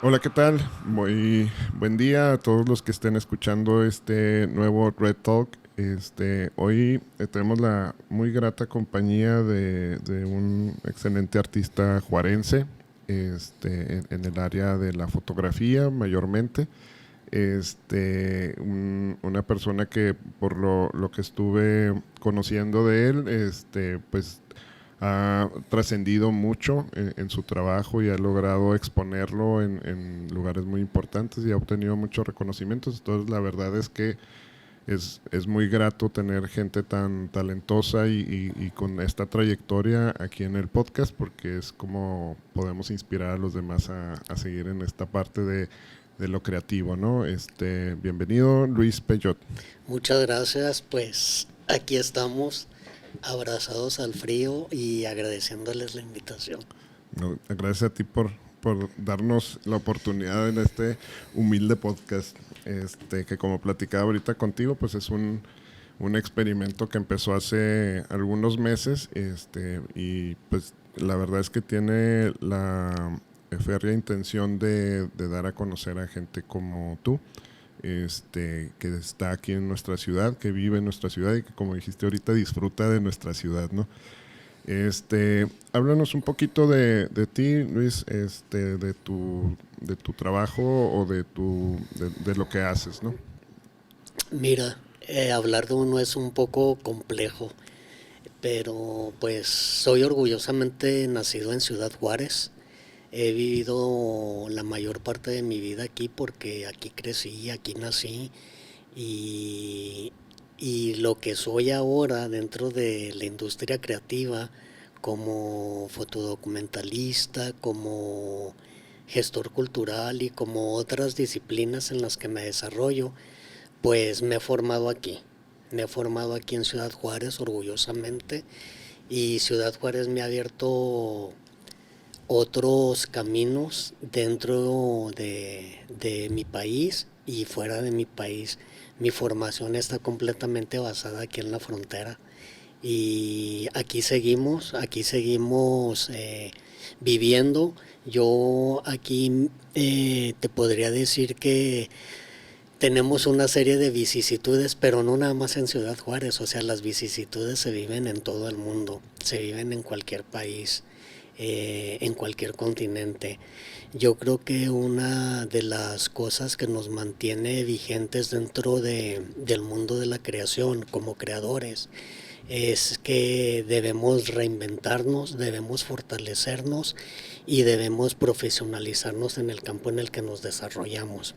Hola, ¿qué tal? Muy buen día a todos los que estén escuchando este nuevo Red Talk. Hoy tenemos la muy grata compañía de un excelente artista juarense, en el área de la fotografía mayormente. Una persona que por lo que estuve conociendo de él, pues ha trascendido mucho en su trabajo y ha logrado exponerlo en lugares muy importantes y ha obtenido muchos reconocimientos. Entonces la verdad es que es muy grato tener gente tan talentosa y con esta trayectoria aquí en el podcast, porque es como podemos inspirar a los demás a seguir en esta parte de lo creativo, ¿no? Bienvenido, Luis Peyot. Muchas gracias, pues aquí estamos abrazados al frío y agradeciéndoles la invitación. No, gracias a ti por darnos la oportunidad en este humilde podcast, que como platicaba ahorita contigo, pues es un experimento que empezó hace algunos meses, y pues la verdad es que tiene la férrea intención de dar a conocer a gente como tú, que está aquí en nuestra ciudad, que vive en nuestra ciudad y que, como dijiste ahorita, disfruta de nuestra ciudad, ¿no? Háblanos un poquito de ti, Luis, de tu trabajo o de lo que haces, ¿no? Mira, hablar de uno es un poco complejo, pero pues soy orgullosamente nacido en Ciudad Juárez. He vivido la mayor parte de mi vida aquí porque aquí crecí, aquí nací y, y lo que soy ahora dentro de la industria creativa como fotodocumentalista, como gestor cultural y como otras disciplinas en las que me desarrollo, pues me he formado aquí. Me he formado aquí en Ciudad Juárez orgullosamente y Ciudad Juárez me ha abierto otros caminos dentro de mi país y fuera de mi país. Mi formación está completamente basada aquí en la frontera y aquí seguimos viviendo. Yo aquí te podría decir que tenemos una serie de vicisitudes, pero no nada más en Ciudad Juárez, o sea, las vicisitudes se viven en todo el mundo, se viven en cualquier país, en cualquier continente. Yo creo que una de las cosas que nos mantiene vigentes dentro del mundo de la creación como creadores es que debemos reinventarnos, debemos fortalecernos y debemos profesionalizarnos en el campo en el que nos desarrollamos.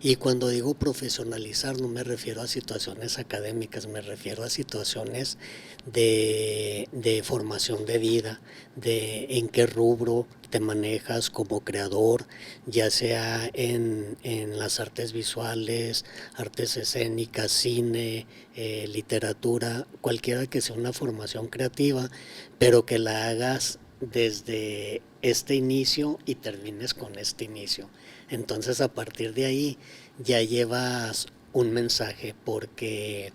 Y cuando digo profesionalizar no me refiero a situaciones académicas, me refiero a situaciones de formación de vida, de en qué rubro te manejas como creador, ya sea en las artes visuales, artes escénicas, cine, literatura, cualquiera que sea una formación creativa, pero que la hagas desde este inicio y termines con este inicio. Entonces a partir de ahí ya llevas un mensaje porque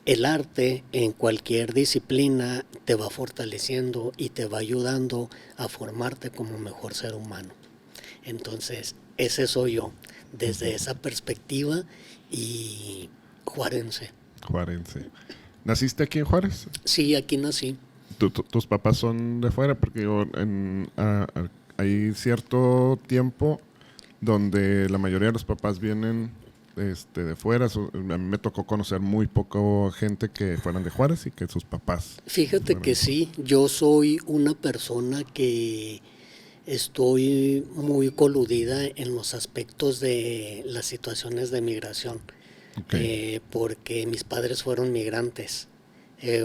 el arte en cualquier disciplina te va fortaleciendo y te va ayudando a formarte como mejor ser humano. Entonces, ese soy yo, desde esa perspectiva y juarense. Juarense. ¿Naciste aquí en Juárez? Sí, aquí nací. ¿Tus papás son de fuera? Porque hay cierto tiempo donde la mayoría de los papás vienen de fuera. A mí me tocó conocer muy poco gente que fueran de Juárez y que sus papás Fíjate fueran que de Juárez. sí, yo soy una persona que estoy muy coludida en los aspectos de las situaciones de migración, Ok. porque mis padres fueron migrantes.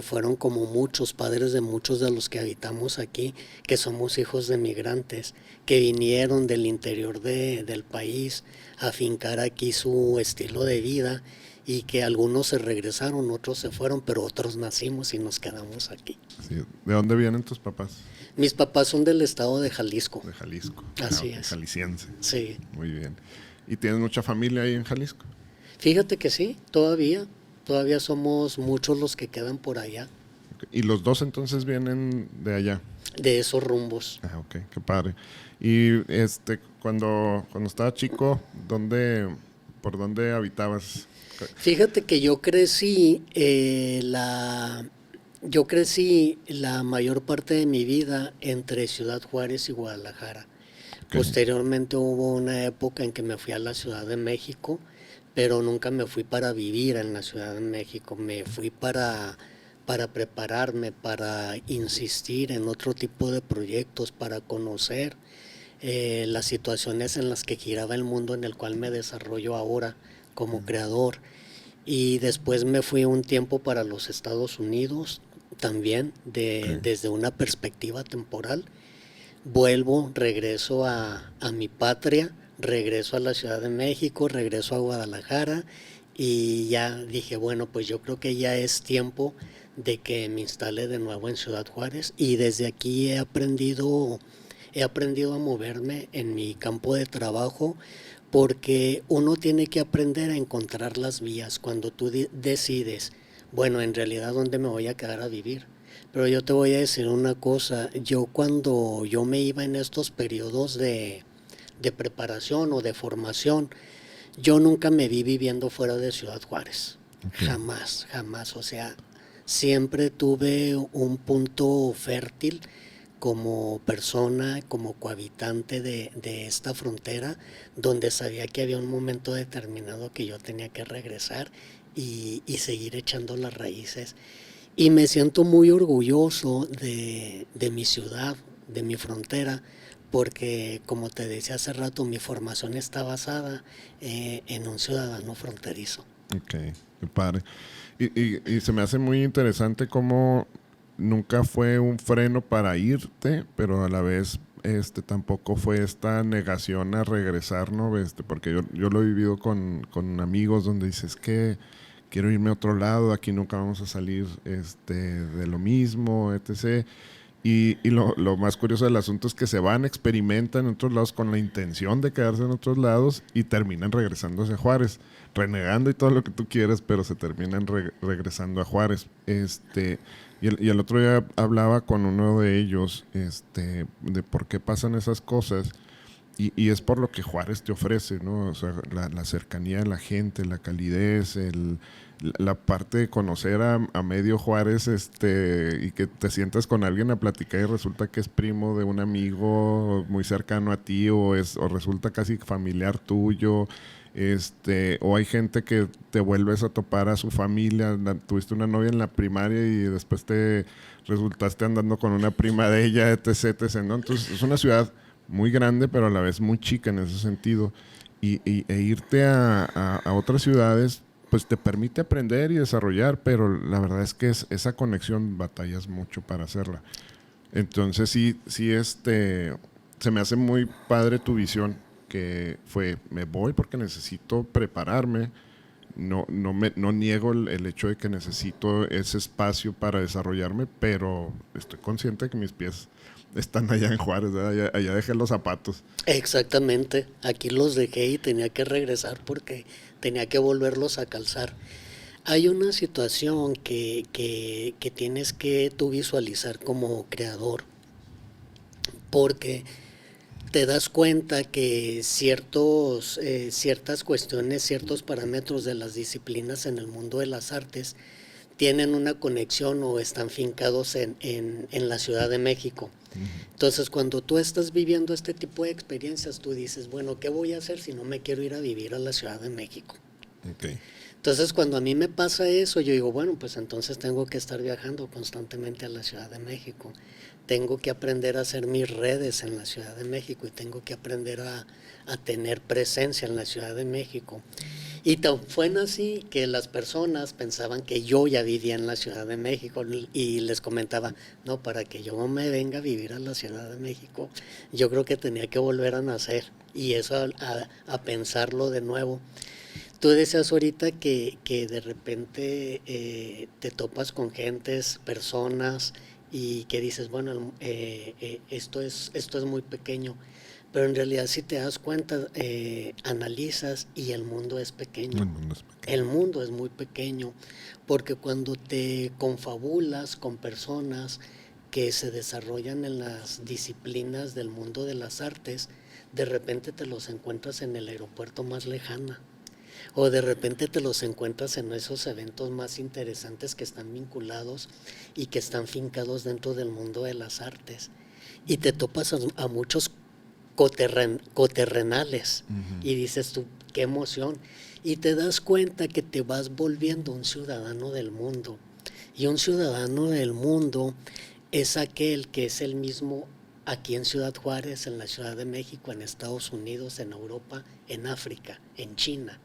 Fueron como muchos padres de muchos de los que habitamos aquí, que somos hijos de migrantes, que vinieron del interior del país a fincar aquí su estilo de vida y que algunos se regresaron, otros se fueron, pero otros nacimos y nos quedamos aquí. Sí. ¿De dónde vienen tus papás? Mis papás son del estado de Jalisco. De Jalisco. Ah, Así ok, es. jalisciense. Sí. Muy bien. ¿Y tienes mucha familia ahí en Jalisco? Fíjate que sí, todavía somos muchos los que quedan por allá. Ok. ¿Y los dos entonces vienen de allá? de esos rumbos. Ah, ok, qué padre. Y cuando estaba chico, por dónde habitabas? Fíjate que yo crecí la mayor parte de mi vida entre Ciudad Juárez y Guadalajara. Ok, Posteriormente hubo una época en que me fui a la Ciudad de México, pero nunca me fui para vivir en la Ciudad de México. Me fui para prepararme, para insistir en otro tipo de proyectos, para conocer las situaciones en las que giraba el mundo en el cual me desarrollo ahora como creador. Y después me fui un tiempo para los Estados Unidos, también ok, desde una perspectiva temporal. Vuelvo, regreso a mi patria, regreso a la Ciudad de México, regreso a Guadalajara y ya dije, bueno, pues yo creo que ya es tiempo de que me instale de nuevo en Ciudad Juárez y desde aquí he aprendido a moverme en mi campo de trabajo porque uno tiene que aprender a encontrar las vías cuando tú decides, bueno, en realidad dónde me voy a quedar a vivir. Pero yo te voy a decir una cosa, yo cuando yo me iba en estos periodos de preparación o de formación, yo nunca me vi viviendo fuera de Ciudad Juárez. ok. Jamás, jamás. O sea, siempre tuve un punto fértil como persona, como cohabitante de esta frontera, donde sabía que había un momento determinado que yo tenía que regresar y seguir echando las raíces. Y me siento muy orgulloso de mi ciudad, de mi frontera, porque como te decía hace rato, mi formación está basada en un ciudadano fronterizo. Ok, qué padre. Y se me hace muy interesante cómo nunca fue un freno para irte, pero a la vez tampoco fue esta negación a regresar, ¿no? Porque yo lo he vivido con amigos donde dices que quiero irme a otro lado, aquí nunca vamos a salir de lo mismo, etc. Y lo más curioso del asunto es que se van, experimentan en otros lados con la intención de quedarse en otros lados y terminan regresándose a Juárez, renegando y todo lo que tú quieras, pero se terminan regresando a Juárez. Y el otro día hablaba con uno de ellos de por qué pasan esas cosas. Y es por lo que Juárez te ofrece, ¿no? O sea, la cercanía de la gente, la calidez, la parte de conocer a medio Juárez, y que te sientas con alguien a platicar y resulta que es primo de un amigo muy cercano a ti o resulta casi familiar tuyo, o hay gente que te vuelves a topar a su familia, tuviste una novia en la primaria y después te resultaste andando con una prima de ella, etc, ¿no? Entonces es una ciudad muy grande, pero a la vez muy chica en ese sentido. E irte a otras ciudades, pues te permite aprender y desarrollar, pero la verdad es que esa conexión batallas mucho para hacerla. Entonces sí, se me hace muy padre tu visión, que fue, me voy porque necesito prepararme, no niego el hecho de que necesito ese espacio para desarrollarme, pero estoy consciente de que mis pies están allá en Juárez, ¿verdad? Allá dejé los zapatos. Exactamente, aquí los dejé y tenía que regresar porque tenía que volverlos a calzar. Hay una situación que tienes que tú visualizar como creador, porque te das cuenta que ciertas cuestiones, ciertos parámetros de las disciplinas en el mundo de las artes tienen una conexión o están fincados en la Ciudad de México. Ujú. Entonces, cuando tú estás viviendo este tipo de experiencias, tú dices, bueno, ¿qué voy a hacer si no me quiero ir a vivir a la Ciudad de México? Ok, Entonces, cuando a mí me pasa eso, yo digo, bueno, pues entonces tengo que estar viajando constantemente a la Ciudad de México. Tengo que aprender a hacer mis redes en la Ciudad de México y tengo que aprender a tener presencia en la Ciudad de México. Y tan fue así que las personas pensaban que yo ya vivía en la Ciudad de México y les comentaba, no, para que yo me venga a vivir a la Ciudad de México, yo creo que tenía que volver a nacer y eso a pensarlo de nuevo. Tú decías ahorita que de repente te topas con gentes, personas y que dices, bueno, esto es muy pequeño, pero en realidad si te das cuenta, analizas y el mundo es pequeño. el mundo es El pequeño. mundo es muy pequeño porque cuando te confabulas con personas que se desarrollan en las disciplinas del mundo de las artes, de repente te los encuentras en el aeropuerto más lejano, o de repente te los encuentras en esos eventos más interesantes que están vinculados y que están fincados dentro del mundo de las artes. Y te topas a muchos coterrenales y dices tú, qué emoción. Y te das cuenta que te vas volviendo un ciudadano del mundo. Y un ciudadano del mundo es aquel que es el mismo aquí en Ciudad Juárez, en la Ciudad de México, en Estados Unidos, en Europa, en África, en China.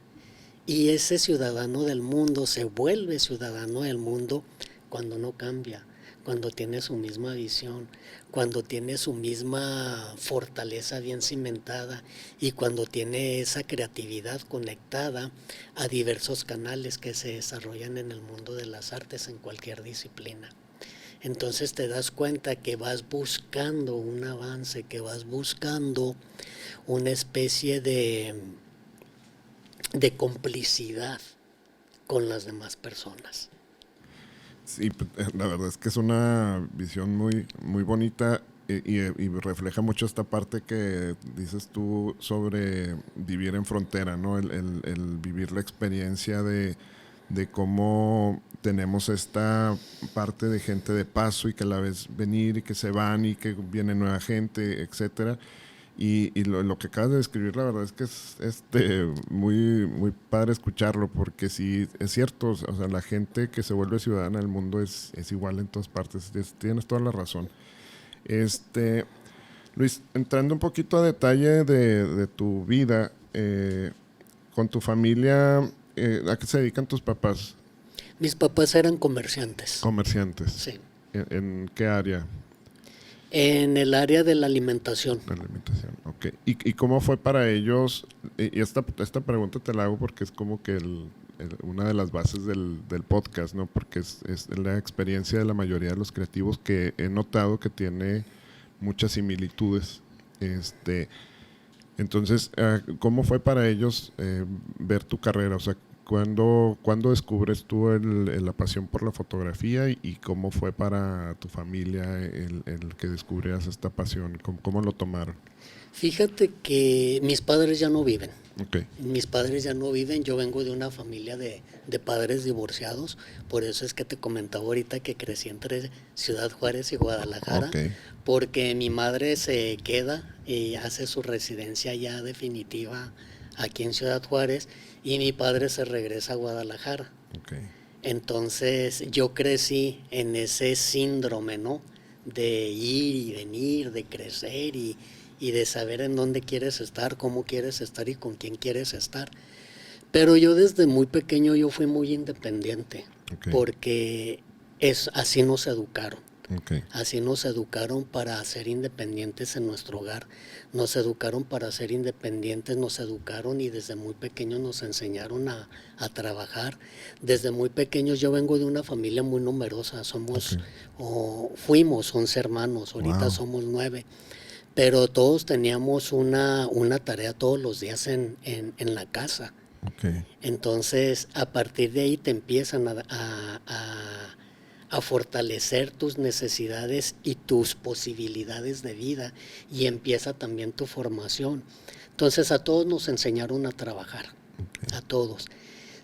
Y ese ciudadano del mundo se vuelve ciudadano del mundo cuando no cambia, cuando tiene su misma visión, cuando tiene su misma fortaleza bien cimentada y cuando tiene esa creatividad conectada a diversos canales que se desarrollan en el mundo de las artes en cualquier disciplina. Entonces te das cuenta que vas buscando un avance, que vas buscando una especie de complicidad con las demás personas. Sí, la verdad es que es una visión muy, muy bonita y refleja mucho esta parte que dices tú sobre vivir en frontera, ¿no? El vivir la experiencia de cómo tenemos esta parte de gente de paso y que a la vez venir y que se van y que viene nueva gente, etcétera. Y lo que acabas de describir, la verdad es que es muy, muy padre escucharlo, porque sí, es cierto, o sea, la gente que se vuelve ciudadana del mundo es igual en todas partes, tienes toda la razón. Luis, entrando un poquito a detalle de tu vida, con tu familia, ¿a qué se dedican tus papás? Mis papás eran comerciantes. Comerciantes. Sí. ¿En qué área? En el área de la alimentación. La alimentación, ok. ¿Y cómo fue para ellos? Y esta pregunta te la hago porque es como que una de las bases del podcast, ¿no? Porque es la experiencia de la mayoría de los creativos que he notado que tiene muchas similitudes. Entonces, ¿cómo fue para ellos ver tu carrera? O sea, ¿cuándo descubres tú la pasión por la fotografía y cómo fue para tu familia el que descubrieras esta pasión? ¿Cómo lo tomaron? Fíjate que mis padres ya no viven. Okay. Mis padres ya no viven, yo vengo de una familia de padres divorciados, por eso es que te comentaba ahorita que crecí entre Ciudad Juárez y Guadalajara, Okay. Porque mi madre se queda y hace su residencia ya definitiva aquí en Ciudad Juárez y mi padre se regresa a Guadalajara. Okay. Entonces yo crecí en ese síndrome, ¿no? De ir y venir, de crecer y de saber en dónde quieres estar, cómo quieres estar y con quién quieres estar. Pero yo desde muy pequeño yo fui muy independiente, Okay. porque así nos educaron. Okay. Así nos educaron para ser independientes en nuestro hogar, nos educaron para ser independientes, nos educaron y desde muy pequeños nos enseñaron a trabajar. Desde muy pequeños, yo vengo de una familia muy numerosa, fuimos 11 hermanos, ahorita somos 9, pero todos teníamos una tarea todos los días en la casa. Okay. Entonces, a partir de ahí te empiezan a fortalecer tus necesidades y tus posibilidades de vida y empieza también tu formación. Entonces a todos nos enseñaron a trabajar, a todos.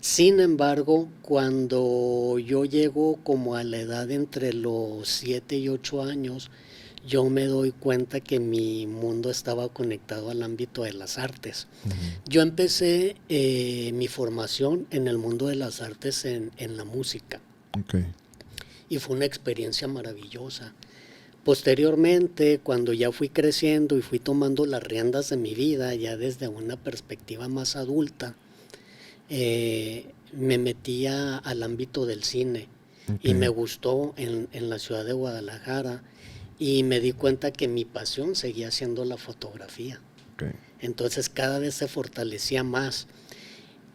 Sin embargo, cuando yo llego como a la edad entre los 7 y 8 años, yo me doy cuenta que mi mundo estaba conectado al ámbito de las artes. Yo empecé mi formación en el mundo de las artes en la música. Okay. Y fue una experiencia maravillosa. Posteriormente, cuando ya fui creciendo y fui tomando las riendas de mi vida, ya desde una perspectiva más adulta, me metí al ámbito del cine. Okay. Y me gustó en la ciudad de Guadalajara y me di cuenta que mi pasión seguía siendo la fotografía. Okay. Entonces cada vez se fortalecía más.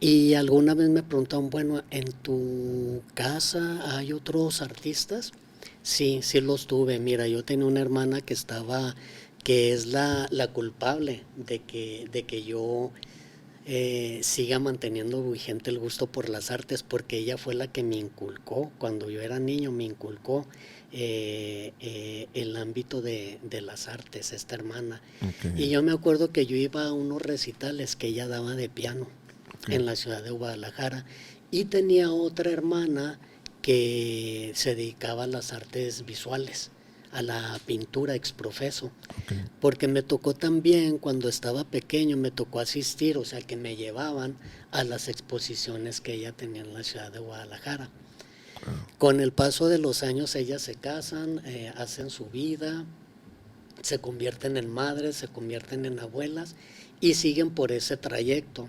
Y alguna vez me preguntaron, bueno, ¿en tu casa hay otros artistas? Sí, sí los tuve. Mira, yo tenía una hermana que es la culpable de que yo siga manteniendo vigente el gusto por las artes, porque ella fue la que me inculcó, cuando yo era niño me inculcó el ámbito de las artes, esta hermana. Y Okay. yo me acuerdo que yo iba a unos recitales que ella daba de piano Okay. en la ciudad de Guadalajara, y tenía otra hermana que se dedicaba a las artes visuales, a la pintura exprofeso, Okay. porque me tocó también cuando estaba pequeño, me tocó asistir, o sea que me llevaban a las exposiciones que ella tenía en la ciudad de Guadalajara. Wow. Con el paso de los años ellas se casan, hacen su vida, se convierten en madres, se convierten en abuelas y siguen por ese trayecto.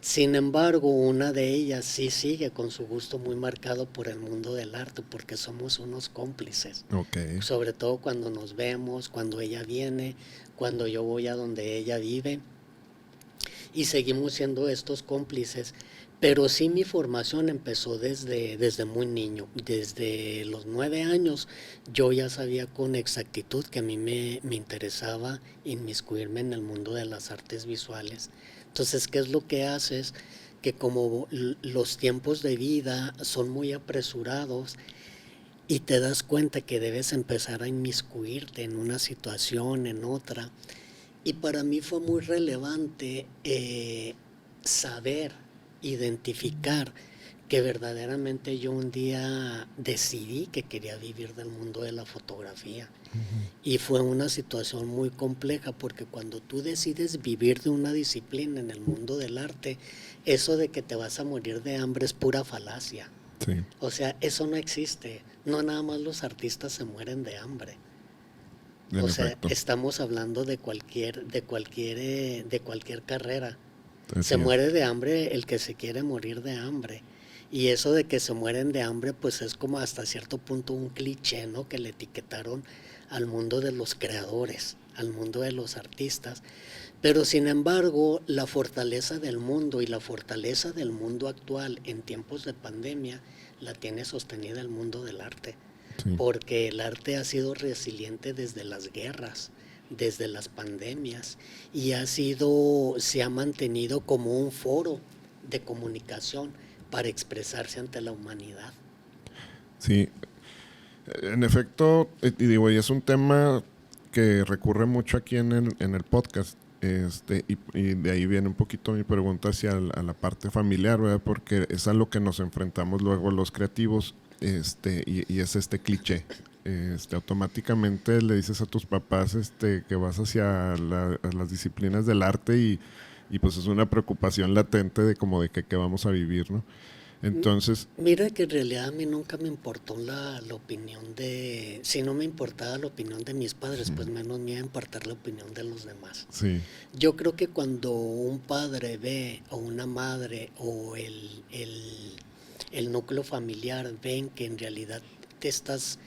Sin embargo, una de ellas sí sigue con su gusto muy marcado por el mundo del arte, porque somos unos cómplices, Okay. sobre todo cuando nos vemos, cuando ella viene, cuando yo voy a donde ella vive, y seguimos siendo estos cómplices. Pero sí, mi formación empezó desde muy niño. Desde los 9 años yo ya sabía con exactitud que a mí me interesaba inmiscuirme en el mundo de las artes visuales. Entonces, ¿qué es lo que haces? Que como los tiempos de vida son muy apresurados y te das cuenta que debes empezar a inmiscuirte en una situación, en otra. Y para mí fue muy relevante saber, identificar que verdaderamente yo un día decidí que quería vivir del mundo de la fotografía. Ujú. Y fue una situación muy compleja, porque cuando tú decides vivir de una disciplina en el mundo del arte, eso de que te vas a morir de hambre es pura falacia. Sí, O sea, eso no existe. No nada más los artistas se mueren de hambre. en O sea, efecto. estamos hablando de cualquier carrera. Se Así es. muere de hambre el que se quiere morir de hambre. Y eso de que se mueren de hambre, pues es como hasta cierto punto un cliché, ¿no? Que le etiquetaron al mundo de los creadores, al mundo de los artistas. Pero sin embargo, la fortaleza del mundo y la fortaleza del mundo actual en tiempos de pandemia la tiene sostenida el mundo del arte, Sí. porque el arte ha sido resiliente desde las guerras, desde las pandemias, y se ha mantenido como un foro de comunicación para expresarse ante la humanidad. Sí, en efecto, y digo, y es un tema que recurre mucho aquí en el podcast. Y de ahí viene un poquito mi pregunta hacia a la parte familiar, ¿verdad? Porque es a lo que nos enfrentamos luego los creativos, y es este cliché. Automáticamente le dices a tus papás que vas hacia a las disciplinas del arte y pues es una preocupación latente de como de que qué vamos a vivir, ¿no? Entonces, Mira que en realidad a mí nunca me importó la opinión si no me importaba la opinión de mis padres, pues menos me iba a importar la opinión de los demás. sí, Yo creo que cuando un padre ve, o una madre, o el núcleo familiar ven que en realidad te estás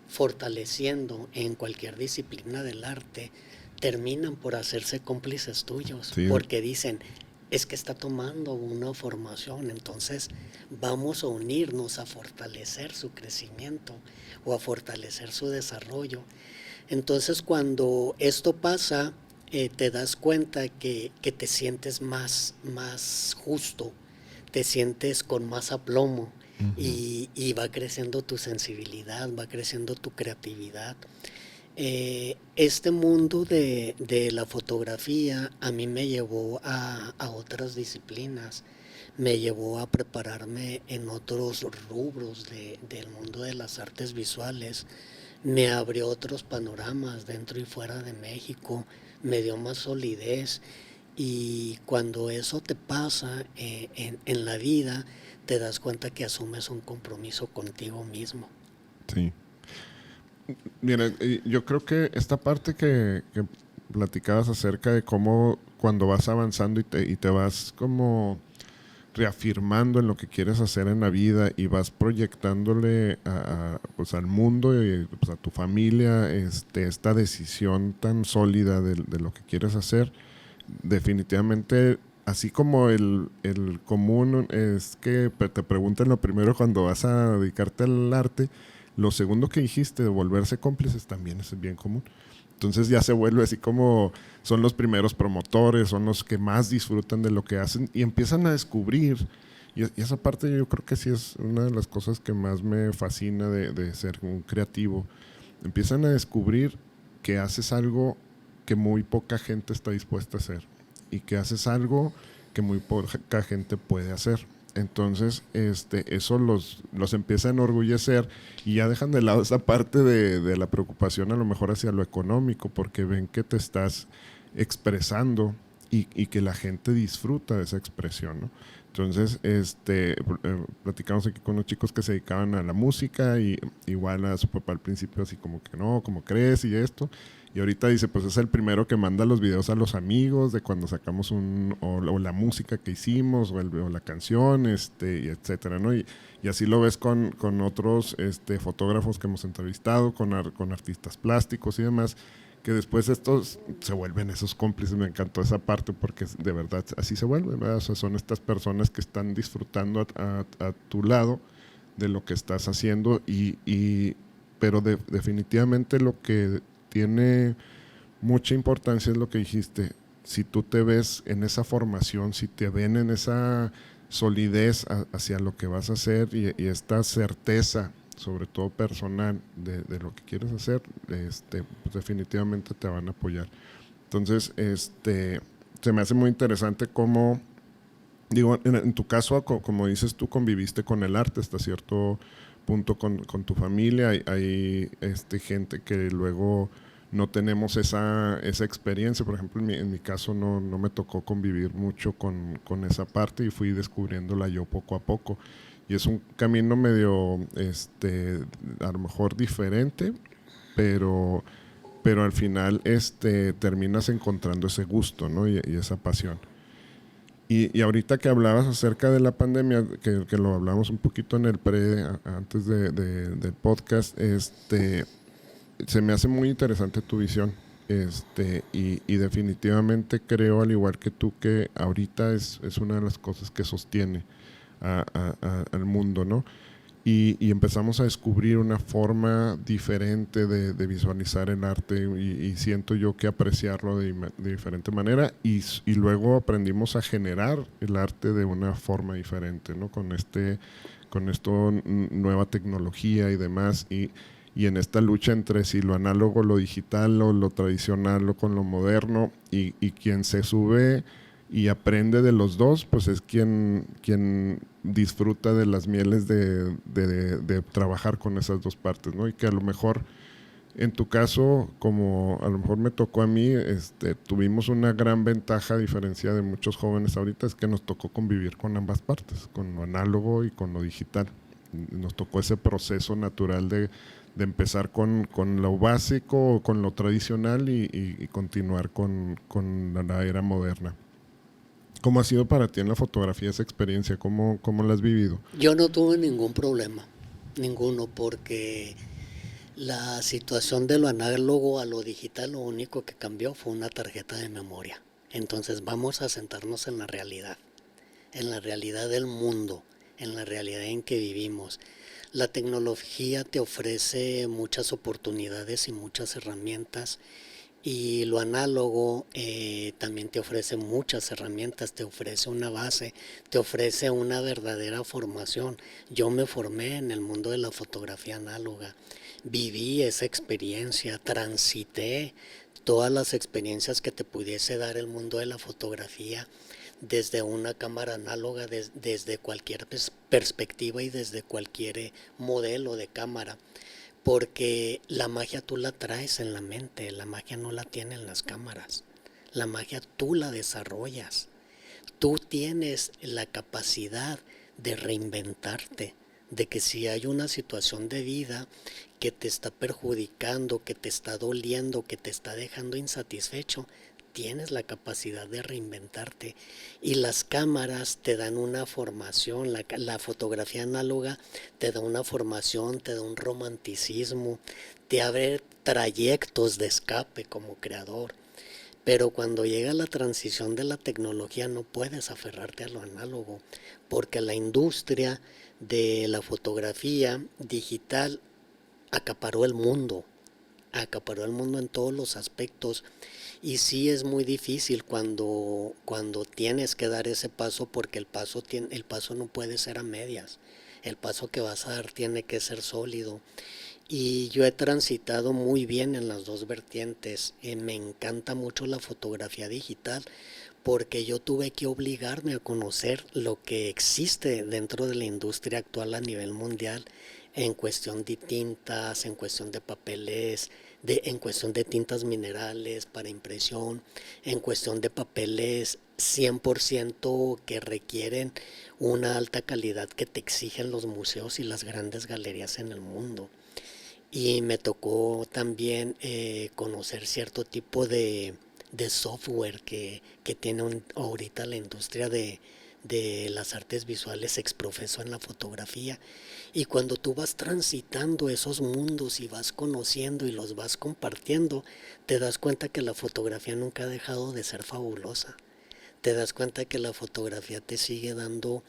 fortaleciendo en cualquier disciplina del arte, terminan por hacerse cómplices tuyos, sí, porque dicen, es que está tomando una formación, entonces vamos a unirnos a fortalecer su crecimiento o a fortalecer su desarrollo. Entonces cuando esto pasa, te das cuenta que te sientes más justo, te sientes con más aplomo, ujú, y va creciendo tu sensibilidad, va creciendo tu creatividad. Este mundo de la fotografía a mí me llevó a otras disciplinas, me llevó a prepararme en otros rubros del mundo de las artes visuales, me abrió otros panoramas dentro y fuera de México, me dio más solidez. Y cuando eso te pasa en la vida, te das cuenta que asumes un compromiso contigo mismo. sí. Mira, yo creo que esta parte que platicabas acerca de cómo cuando vas avanzando y te vas como reafirmando en lo que quieres hacer en la vida y vas proyectándole pues al mundo y pues a tu familia esta decisión tan sólida de lo que quieres hacer, definitivamente, así como el común es que te pregunten lo primero cuando vas a dedicarte al arte, Lo segundo que dijiste de volverse cómplices también es bien común. Entonces ya se vuelve así como son los primeros promotores, son los que más disfrutan de lo que hacen y empiezan a descubrir. Y esa parte yo creo que sí es una de las cosas que más me fascina de ser un creativo. Empiezan a descubrir que haces algo que muy poca gente está dispuesta a hacer y que haces algo que muy poca gente puede hacer. Entonces, eso los empieza a enorgullecer y ya dejan de lado esa parte de la preocupación a lo mejor hacia lo económico, porque ven que te estás expresando y que la gente disfruta de esa expresión, ¿no? Entonces, platicamos aquí con unos chicos que se dedicaban a la música y igual a su papá al principio así como que no, ¿cómo crees? Y esto. Y ahorita dice, pues es el primero que manda los videos a los amigos de cuando sacamos o la música que hicimos, o la canción, y etcétera, ¿no? Y así lo ves con otros fotógrafos que hemos entrevistado, con artistas plásticos y demás, que después estos se vuelven esos cómplices. Me encantó esa parte porque de verdad así se vuelven, ¿verdad? O sea, son estas personas que están disfrutando a tu lado de lo que estás haciendo pero definitivamente lo que tiene mucha importancia es lo que dijiste. Si tú te ves en esa formación, si te ven en esa solidez hacia lo que vas a hacer y esta certeza, sobre todo personal, de lo que quieres hacer, pues definitivamente te van a apoyar. Entonces, se me hace muy interesante cómo, digo, en tu caso, como dices tú, conviviste con el arte hasta cierto punto con tu familia. Hay gente que luego no tenemos esa experiencia. Por ejemplo, en mi caso no me tocó convivir mucho con esa parte y fui descubriéndola yo poco a poco. Y es un camino medio, a lo mejor diferente, pero, pero al final terminas encontrando ese gusto, ¿no? Y esa pasión. Y ahorita que hablabas acerca de la pandemia, que lo hablamos un poquito en el antes del podcast, se me hace muy interesante tu visión. Y definitivamente creo, al igual que tú, que ahorita es una de las cosas que sostiene al mundo, ¿no? Y empezamos a descubrir una forma diferente de visualizar el arte y siento yo que apreciarlo de diferente manera y luego aprendimos a generar el arte de una forma diferente, ¿no? Con esto nueva tecnología y demás y en esta lucha entre si lo análogo, lo digital o lo tradicional o con lo moderno y quien se sube y aprende de los dos, pues es quien disfruta de las mieles de trabajar con esas dos partes, ¿no? Y que a lo mejor, en tu caso, como a lo mejor me tocó a mí, tuvimos una gran ventaja, a diferencia de muchos jóvenes ahorita, es que nos tocó convivir con ambas partes, con lo análogo y con lo digital. Nos tocó ese proceso natural de empezar con lo básico, con lo tradicional y continuar con la era moderna. ¿Cómo ha sido para ti en la fotografía esa experiencia? ¿Cómo la has vivido? Yo no tuve ningún problema, ninguno, porque la situación de lo análogo a lo digital, lo único que cambió fue una tarjeta de memoria. Entonces vamos a sentarnos en la realidad del mundo, en la realidad en que vivimos. La tecnología te ofrece muchas oportunidades y muchas herramientas y lo análogo también te ofrece muchas herramientas, te ofrece una base, te ofrece una verdadera formación. Yo me formé en el mundo de la fotografía análoga, viví esa experiencia, transité todas las experiencias que te pudiese dar el mundo de la fotografía desde una cámara análoga, desde cualquier perspectiva y desde cualquier modelo de cámara. Porque la magia tú la traes en la mente, la magia no la tienen las cámaras. La magia tú la desarrollas. Tú tienes la capacidad de reinventarte, de que si hay una situación de vida que te está perjudicando, que te está doliendo, que te está dejando insatisfecho, tienes la capacidad de reinventarte y las cámaras te dan una formación, la fotografía análoga te da una formación, te da un romanticismo, te abre trayectos de escape como creador. Pero cuando llega la transición de la tecnología no puedes aferrarte a lo análogo, porque la industria de la fotografía digital acaparó el mundo en todos los aspectos. Y sí es muy difícil cuando tienes que dar ese paso, porque el paso no puede ser a medias. El paso que vas a dar tiene que ser sólido. Y yo he transitado muy bien en las dos vertientes. Me encanta mucho la fotografía digital porque yo tuve que obligarme a conocer lo que existe dentro de la industria actual a nivel mundial en cuestión de tintas, en cuestión de papeles, en cuestión de tintas minerales para impresión, en cuestión de papeles 100% que requieren una alta calidad que te exigen los museos y las grandes galerías en el mundo. Y me tocó también conocer cierto tipo de software que tiene ahorita la industria de las artes visuales exprofeso en la fotografía. Y cuando tú vas transitando esos mundos y vas conociendo y los vas compartiendo, te das cuenta que la fotografía nunca ha dejado de ser fabulosa. Te das cuenta que la fotografía te sigue dando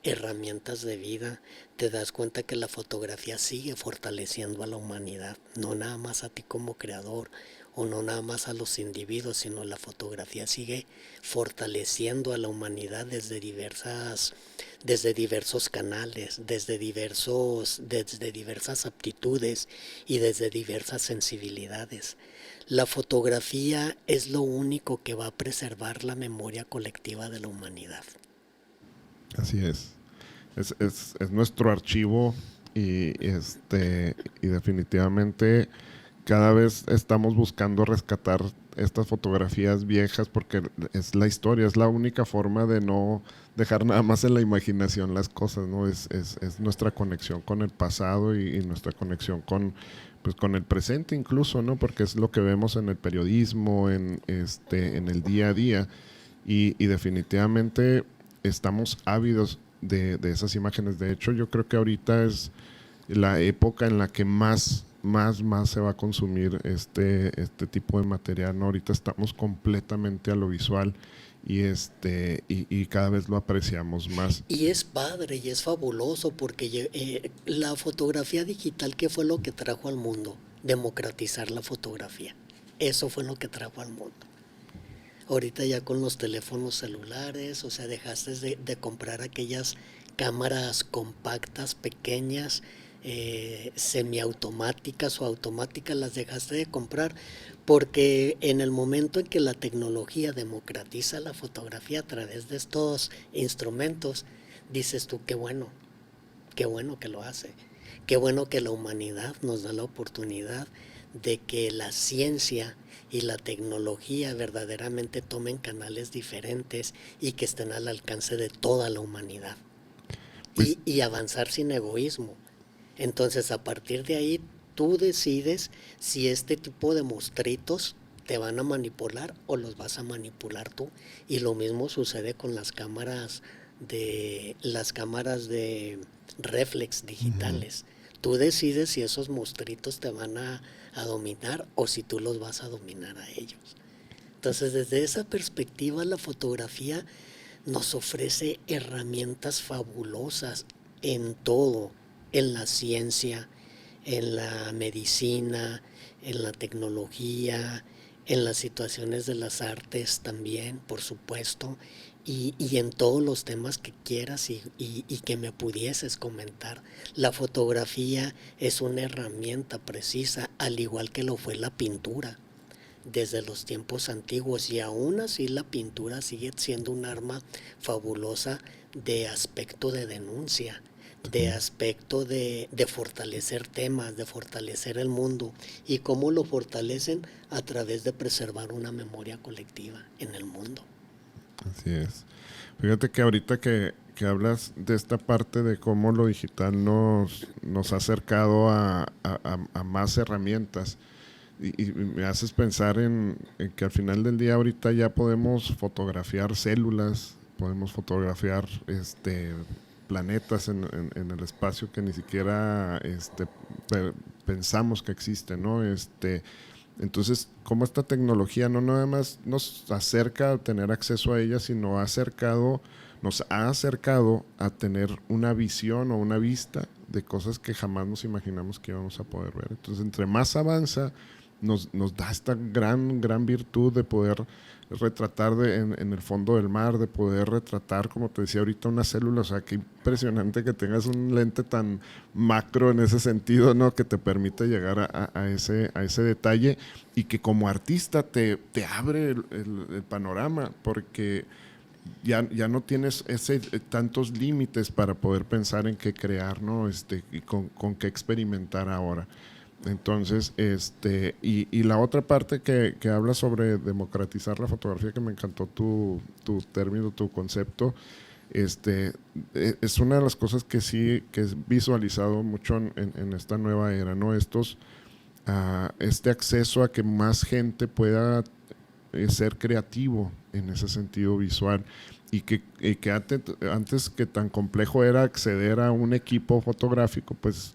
herramientas de vida, te das cuenta que la fotografía sigue fortaleciendo a la humanidad, no nada más a ti como creador o no nada más a los individuos, sino la fotografía sigue fortaleciendo a la humanidad desde diversos canales, desde diversas aptitudes y desde diversas sensibilidades. La fotografía es lo único que va a preservar la memoria colectiva de la humanidad. Así es. Es nuestro archivo y definitivamente cada vez estamos buscando rescatar estas fotografías viejas porque es la historia, es la única forma de no dejar nada más en la imaginación las cosas, ¿no? Es nuestra conexión con el pasado y nuestra conexión pues, con el presente incluso, ¿no? Porque es lo que vemos en el periodismo, en el día a día y definitivamente estamos ávidos de esas imágenes. De hecho, yo creo que ahorita es la época en la que más se va a consumir este tipo de material, ¿no? Ahorita estamos completamente a lo visual y cada vez lo apreciamos más. Y es padre y es fabuloso porque la fotografía digital, ¿qué fue lo que trajo al mundo? Democratizar la fotografía. Eso fue lo que trajo al mundo. Ahorita ya con los teléfonos celulares, o sea, dejaste de comprar aquellas cámaras compactas, pequeñas, semiautomáticas o automáticas, las dejaste de comprar porque en el momento en que la tecnología democratiza la fotografía a través de estos instrumentos, dices tú, qué bueno que lo hace, qué bueno que la humanidad nos da la oportunidad de que la ciencia y la tecnología verdaderamente tomen canales diferentes y que estén al alcance de toda la humanidad Pues y avanzar sin egoísmo. Entonces a partir de ahí tú decides si este tipo de monstruitos te van a manipular o los vas a manipular tú. Y lo mismo sucede con las cámaras de reflex digitales. Tú decides si esos monstruitos te van a dominar o si tú los vas a dominar a ellos. Entonces, desde esa perspectiva, la fotografía nos ofrece herramientas fabulosas en todo, en la ciencia, en la medicina, en la tecnología, en las situaciones de las artes también, por supuesto, y en todos los temas que quieras y que me pudieses comentar. La fotografía es una herramienta precisa, al igual que lo fue la pintura desde los tiempos antiguos, y aún así la pintura sigue siendo un arma fabulosa de aspecto de denuncia, de aspecto de fortalecer temas, de fortalecer el mundo. ¿Y cómo lo fortalecen? A través de preservar una memoria colectiva en el mundo. así es. Fíjate que ahorita que hablas de esta parte de cómo lo digital nos ha acercado a más herramientas y me haces pensar en que al final del día ahorita ya podemos fotografiar células, podemos fotografiar planetas en el espacio que ni siquiera pensamos que existe, ¿no? Entonces, como esta tecnología no nada más nos acerca a tener acceso a ella, sino nos ha acercado a tener una visión o una vista de cosas que jamás nos imaginamos que íbamos a poder ver. Entonces, entre más avanza, nos da esta gran virtud de poder retratar en el fondo del mar, de poder retratar, como te decía ahorita, una célula. O sea, qué impresionante que tengas un lente tan macro en ese sentido, ¿no? Que te permite llegar a ese detalle y que como artista te abre el panorama, porque ya no tienes tantos límites para poder pensar en qué crear, ¿no? Y con qué experimentar ahora. Entonces, y la otra parte que habla sobre democratizar la fotografía, que me encantó tu término, tu concepto, es una de las cosas que sí, que es visualizado mucho en esta nueva era, ¿no? Este acceso a que más gente pueda ser creativo en ese sentido visual y que antes que tan complejo era acceder a un equipo fotográfico, pues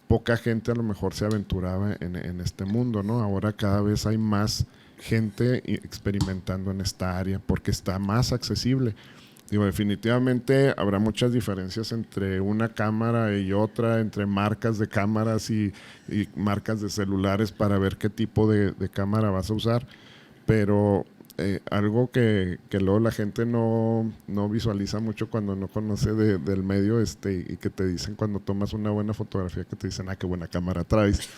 poca gente a lo mejor se aventuraba en este mundo, ¿no? Ahora cada vez hay más gente experimentando en esta área porque está más accesible. Digo, definitivamente habrá muchas diferencias entre una cámara y otra, entre marcas de cámaras y marcas de celulares para ver qué tipo de cámara vas a usar, pero algo que luego la gente no visualiza mucho cuando no conoce del medio, y que te dicen cuando tomas una buena fotografía, que te dicen, qué buena cámara traes.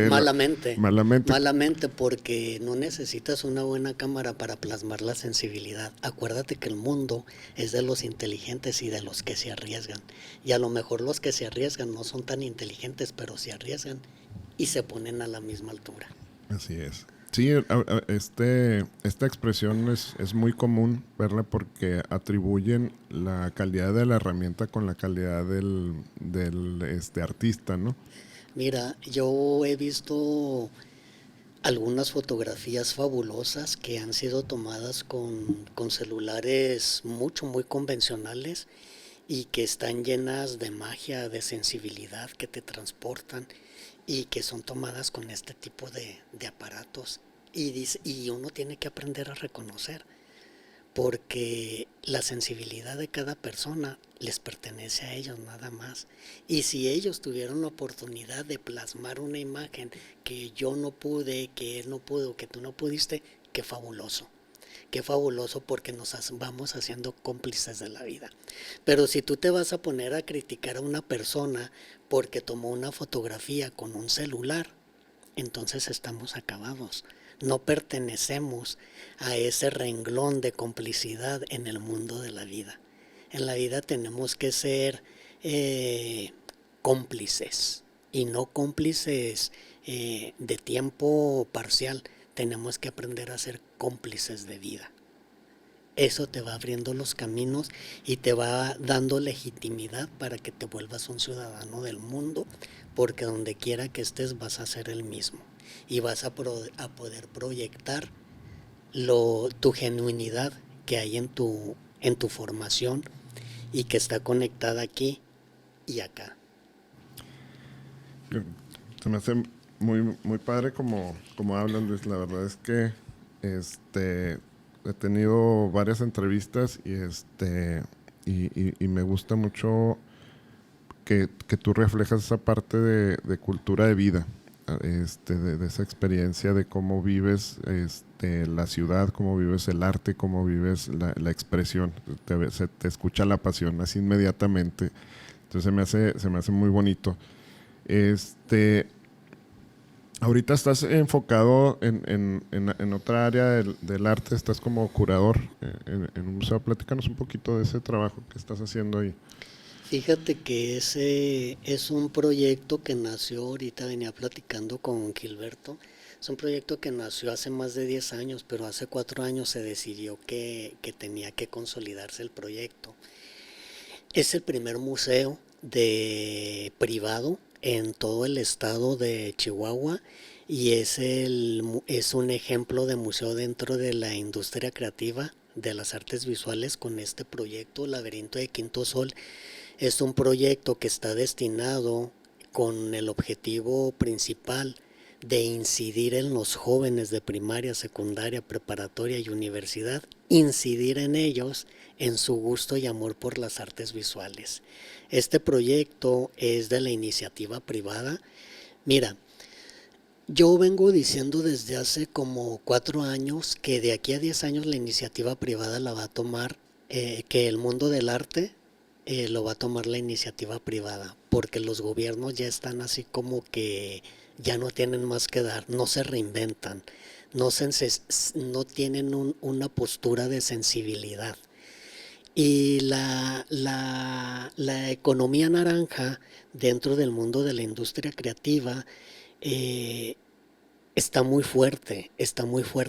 Malamente, malamente. malamente, porque no necesitas una buena cámara para plasmar la sensibilidad. Acuérdate que el mundo es de los inteligentes y de los que se arriesgan. Y a lo mejor los que se arriesgan no son tan inteligentes, pero se arriesgan y se ponen a la misma altura. Así es. Sí, esta expresión es muy común verla porque atribuyen la calidad de la herramienta con la calidad del artista, ¿no? Mira, yo he visto algunas fotografías fabulosas que han sido tomadas con celulares muy convencionales y que están llenas de magia, de sensibilidad, que te transportan y que son tomadas con este tipo de aparatos. Y uno tiene que aprender a reconocer, porque la sensibilidad de cada persona les pertenece a ellos nada más. Y si ellos tuvieron la oportunidad de plasmar una imagen que yo no pude, que él no pudo, que tú no pudiste, qué fabuloso. Qué fabuloso, porque nos vamos haciendo cómplices de la vida. Pero si tú te vas a poner a criticar a una persona porque tomó una fotografía con un celular, entonces estamos acabados. No pertenecemos a ese renglón de complicidad en el mundo de la vida. En la vida tenemos que ser cómplices, y no cómplices de tiempo parcial. Tenemos que aprender a ser cómplices de vida. Eso te va abriendo los caminos y te va dando legitimidad para que te vuelvas un ciudadano del mundo, porque donde quiera que estés vas a ser el mismo y vas a poder proyectar tu genuinidad que hay en tu formación y que está conectada aquí y acá. Se me hace muy padre como hablan, Luis. La verdad es que he tenido varias entrevistas y me gusta mucho que tú reflejas esa parte de cultura de vida, de esa experiencia de cómo vives la ciudad, cómo vives el arte, cómo vives la expresión. Se te escucha la pasión así inmediatamente. Entonces se me hace muy bonito. Ahorita estás enfocado en otra área del arte, estás como curador en un museo. Platícanos un poquito de ese trabajo que estás haciendo ahí. Fíjate que ese es un proyecto que nació, ahorita venía platicando con Gilberto, es un proyecto que nació hace más de 10 años, pero hace 4 años se decidió que tenía que consolidarse el proyecto. Es el primer museo privado en todo el estado de Chihuahua, y es un ejemplo de museo dentro de la industria creativa de las artes visuales. Con este proyecto, Laberinto de Quinto Sol, es un proyecto que está destinado con el objetivo principal de incidir en los jóvenes de primaria, secundaria, preparatoria y universidad, incidir en ellos en su gusto y amor por las artes visuales. Este proyecto es de la iniciativa privada. Mira, yo vengo diciendo desde hace como 4 años que de aquí a 10 años la iniciativa privada la va a tomar, que el mundo del arte lo va a tomar la iniciativa privada, porque los gobiernos ya están así como que ya no tienen más que dar, no se reinventan, no tienen una postura de sensibilidad. Y la economía naranja dentro del mundo de la industria creativa eh, está muy fuerte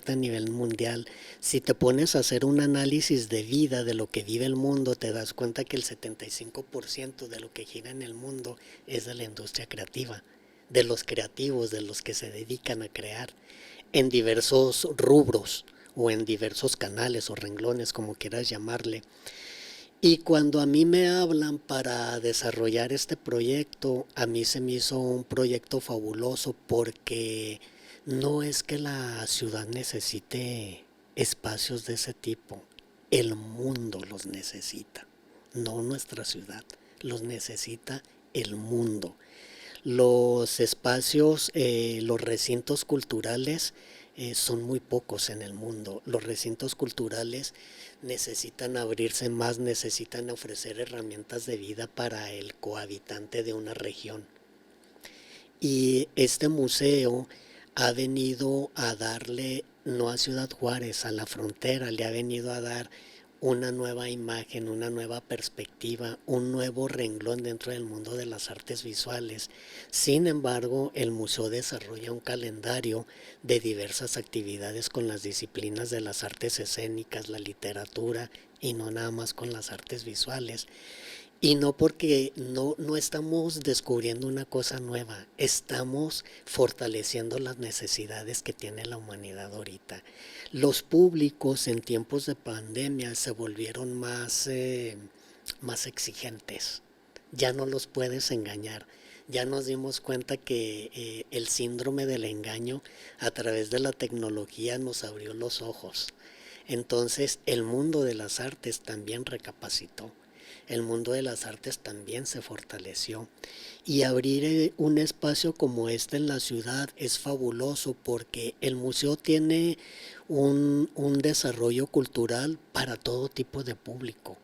a nivel mundial. Si te pones a hacer un análisis de vida de lo que vive el mundo, te das cuenta que el 75% de lo que gira en el mundo es de la industria creativa, de los creativos, de los que se dedican a crear en diversos rubros o en diversos canales o renglones, como quieras llamarle. Y cuando a mí me hablan para desarrollar este proyecto, a mí se me hizo un proyecto fabuloso porque no es que la ciudad necesite espacios de ese tipo, el mundo los necesita, no nuestra ciudad, los necesita el mundo. Los espacios, los recintos culturales son muy pocos en el mundo. Los recintos culturales necesitan abrirse más, necesitan ofrecer herramientas de vida para el cohabitante de una región. Y este museo ha venido a darle, no a Ciudad Juárez, a la frontera, le ha venido a dar una nueva imagen, una nueva perspectiva, un nuevo renglón dentro del mundo de las artes visuales. Sin embargo, el museo desarrolla un calendario de diversas actividades con las disciplinas de las artes escénicas, la literatura y no nada más con las artes visuales. Y no porque no estamos descubriendo una cosa nueva, estamos fortaleciendo las necesidades que tiene la humanidad ahorita. Los públicos en tiempos de pandemia se volvieron más exigentes, ya no los puedes engañar. Ya nos dimos cuenta que el síndrome del engaño a través de la tecnología nos abrió los ojos. Entonces el mundo de las artes también recapacitó. El mundo de las artes también se fortaleció. Y abrir un espacio como este en la ciudad es fabuloso porque el museo tiene un desarrollo cultural para todo tipo de público.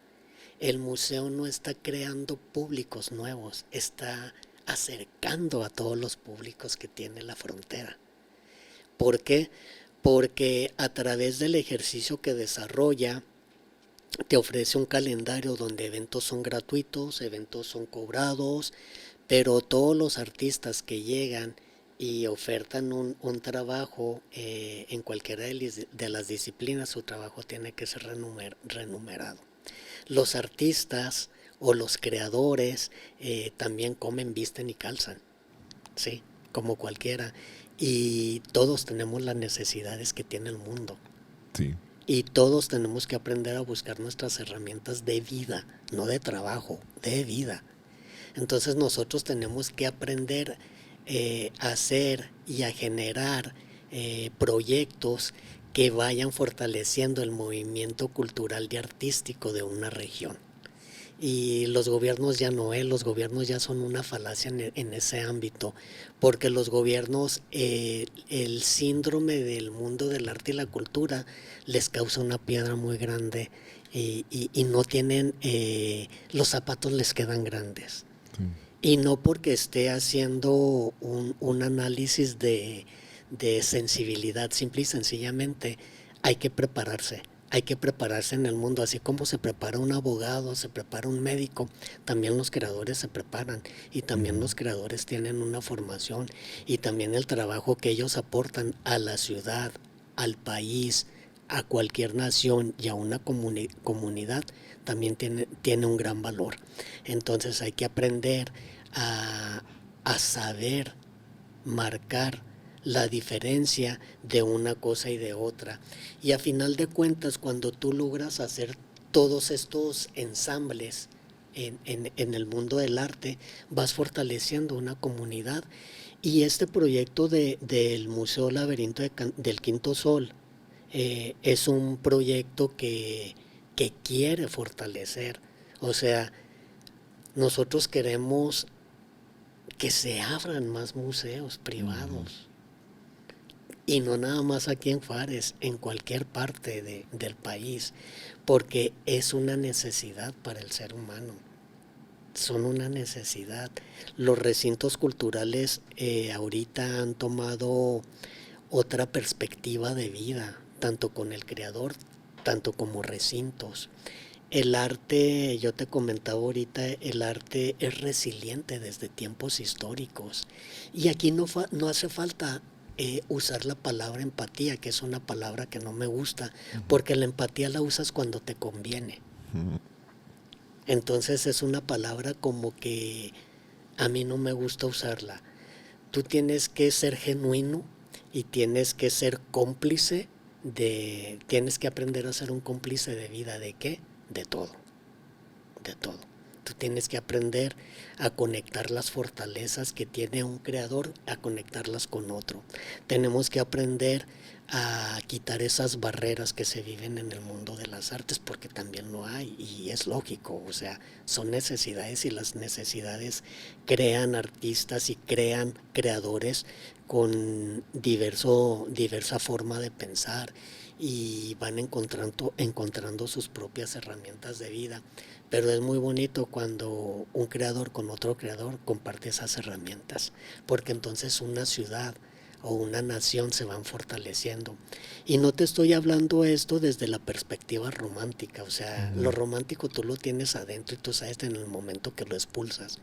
El museo no está creando públicos nuevos, está acercando a todos los públicos que tiene la frontera. ¿Por qué? Porque a través del ejercicio que desarrolla, te ofrece un calendario donde eventos son gratuitos, eventos son cobrados, pero todos los artistas que llegan y ofertan un trabajo en cualquiera de las disciplinas, su trabajo tiene que ser renumerado. Los artistas o los creadores también comen, visten y calzan, ¿sí? Como cualquiera. Y todos tenemos las necesidades que tiene el mundo. Sí. Y todos tenemos que aprender a buscar nuestras herramientas de vida, no de trabajo, de vida. Entonces nosotros tenemos que aprender a hacer y a generar proyectos que vayan fortaleciendo el movimiento cultural y artístico de una región. Y los gobiernos ya no, los gobiernos ya son una falacia en ese ámbito, porque los gobiernos, el síndrome del mundo del arte y la cultura les causa una piedra muy grande y no tienen, los zapatos les quedan grandes. Sí. Y no porque esté haciendo un análisis de sensibilidad, simple y sencillamente hay que prepararse. Hay que prepararse en el mundo, así como se prepara un abogado, se prepara un médico, también los creadores se preparan y también los creadores tienen una formación y también el trabajo que ellos aportan a la ciudad, al país, a cualquier nación y a una comunidad también tiene un gran valor. Entonces hay que aprender a saber marcar la diferencia de una cosa y de otra. Y a final de cuentas, cuando tú logras hacer todos estos ensambles en el mundo del arte, vas fortaleciendo una comunidad Y este proyecto del Museo Laberinto del Quinto Sol es un proyecto que quiere fortalecer. O sea, nosotros queremos que se abran más museos privados. Y no nada más aquí en Juárez, en cualquier parte del país, porque es una necesidad para el ser humano. Son una necesidad. Los recintos culturales ahorita han tomado otra perspectiva de vida, tanto con el creador, tanto como recintos. El arte, yo te comentaba ahorita, el arte es resiliente desde tiempos históricos. Y aquí no hace falta usar la palabra empatía, que es una palabra que no me gusta, porque la empatía la usas cuando te conviene. Entonces es una palabra como que a mí no me gusta usarla. Tú tienes que ser genuino y tienes que ser cómplice tienes que aprender a ser un cómplice de vida. ¿De qué? De todo. De todo. Tú tienes que aprender a conectar las fortalezas que tiene un creador, a conectarlas con otro. Tenemos que aprender a quitar esas barreras que se viven en el mundo de las artes, porque también lo hay, y es lógico. O sea, son necesidades, y las necesidades crean artistas y crean creadores con diversa forma de pensar, y van encontrando sus propias herramientas de vida. Pero es muy bonito cuando un creador con otro creador comparte esas herramientas, porque entonces una ciudad o una nación se van fortaleciendo. Y no te estoy hablando esto desde la perspectiva romántica. O sea, lo romántico tú lo tienes adentro y tú sabes en el momento que lo expulsas.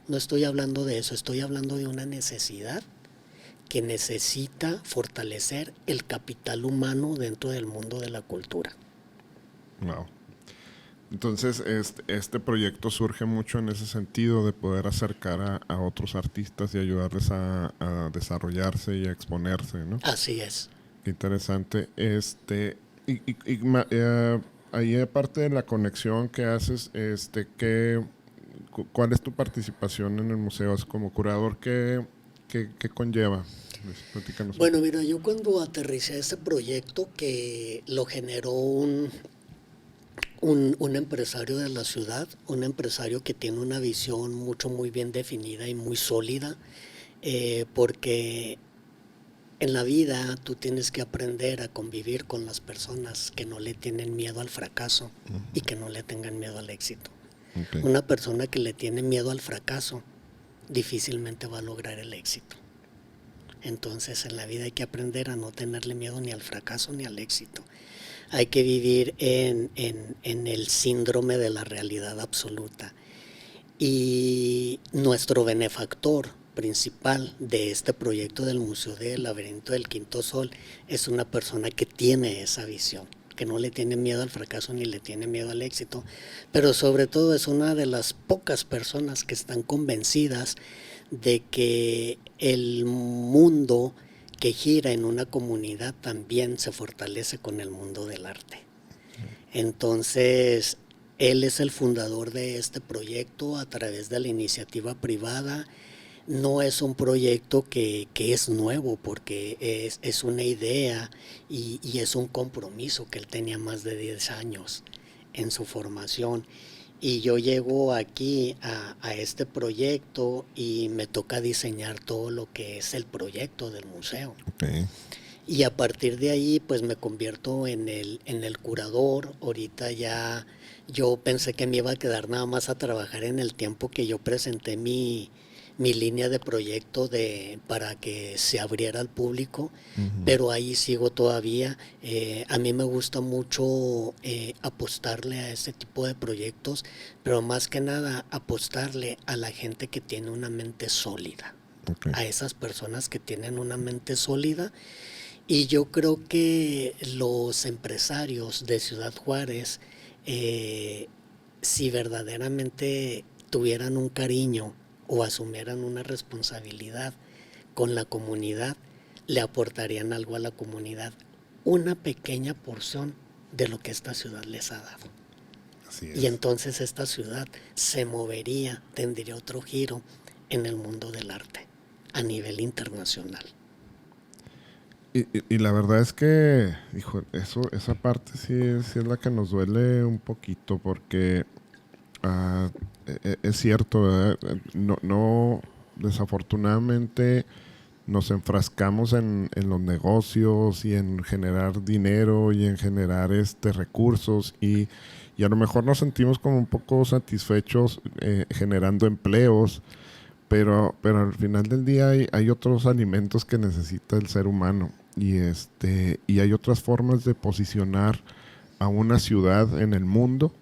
No estoy hablando de eso, estoy hablando de una necesidad que necesita fortalecer el capital humano dentro del mundo de la cultura. Wow. Entonces, este proyecto surge mucho en ese sentido de poder acercar a otros artistas y ayudarles a desarrollarse y a exponerse, ¿no? Así es. Qué interesante. Ahí aparte de la conexión que haces, ¿cuál es tu participación en el museo? Es como curador, ¿qué conlleva? Platícanos. Bueno, mira, yo cuando aterricé este proyecto, que lo generó un empresario de la ciudad, un empresario que tiene una visión muy bien definida y muy sólida, porque en la vida tú tienes que aprender a convivir con las personas que no le tienen miedo al fracaso y que no le tengan miedo al éxito. Okay. Una persona que le tiene miedo al fracaso difícilmente va a lograr el éxito. Entonces en la vida hay que aprender a no tenerle miedo ni al fracaso ni al éxito. Hay que vivir en el síndrome de la realidad absoluta. Y nuestro benefactor principal de este proyecto del Museo del Laberinto del Quinto Sol es una persona que tiene esa visión, que no le tiene miedo al fracaso ni le tiene miedo al éxito, pero sobre todo es una de las pocas personas que están convencidas de que el mundo que gira en una comunidad también se fortalece con el mundo del arte. Entonces, él es el fundador de este proyecto a través de la iniciativa privada. No es un proyecto que es nuevo, porque es una idea y es un compromiso que él tenía más de 10 años en su formación. Y yo llego aquí a este proyecto y me toca diseñar todo lo que es el proyecto del museo. Okay. Y a partir de ahí pues me convierto en el curador. Ahorita ya yo pensé que me iba a quedar nada más a trabajar en el tiempo que yo presenté mi línea de proyecto para que se abriera al público, pero ahí sigo todavía. A mí me gusta mucho apostarle a este tipo de proyectos, pero más que nada apostarle a la gente que tiene una mente sólida, a esas personas que tienen una mente sólida. Y yo creo que los empresarios de Ciudad Juárez, si verdaderamente tuvieran un cariño o asumieran una responsabilidad con la comunidad, le aportarían algo a la comunidad, una pequeña porción de lo que esta ciudad les ha dado. Así es. Y entonces esta ciudad se movería, tendría otro giro en el mundo del arte. a nivel internacional. Y la verdad es que, hijo, esa parte sí es la que nos duele un poquito, porque es cierto, ¿verdad? No, desafortunadamente nos enfrascamos en los negocios y en generar dinero y en generar recursos y a lo mejor nos sentimos como un poco satisfechos generando empleos, pero al final del día hay otros alimentos que necesita el ser humano y hay otras formas de posicionar a una ciudad en el mundo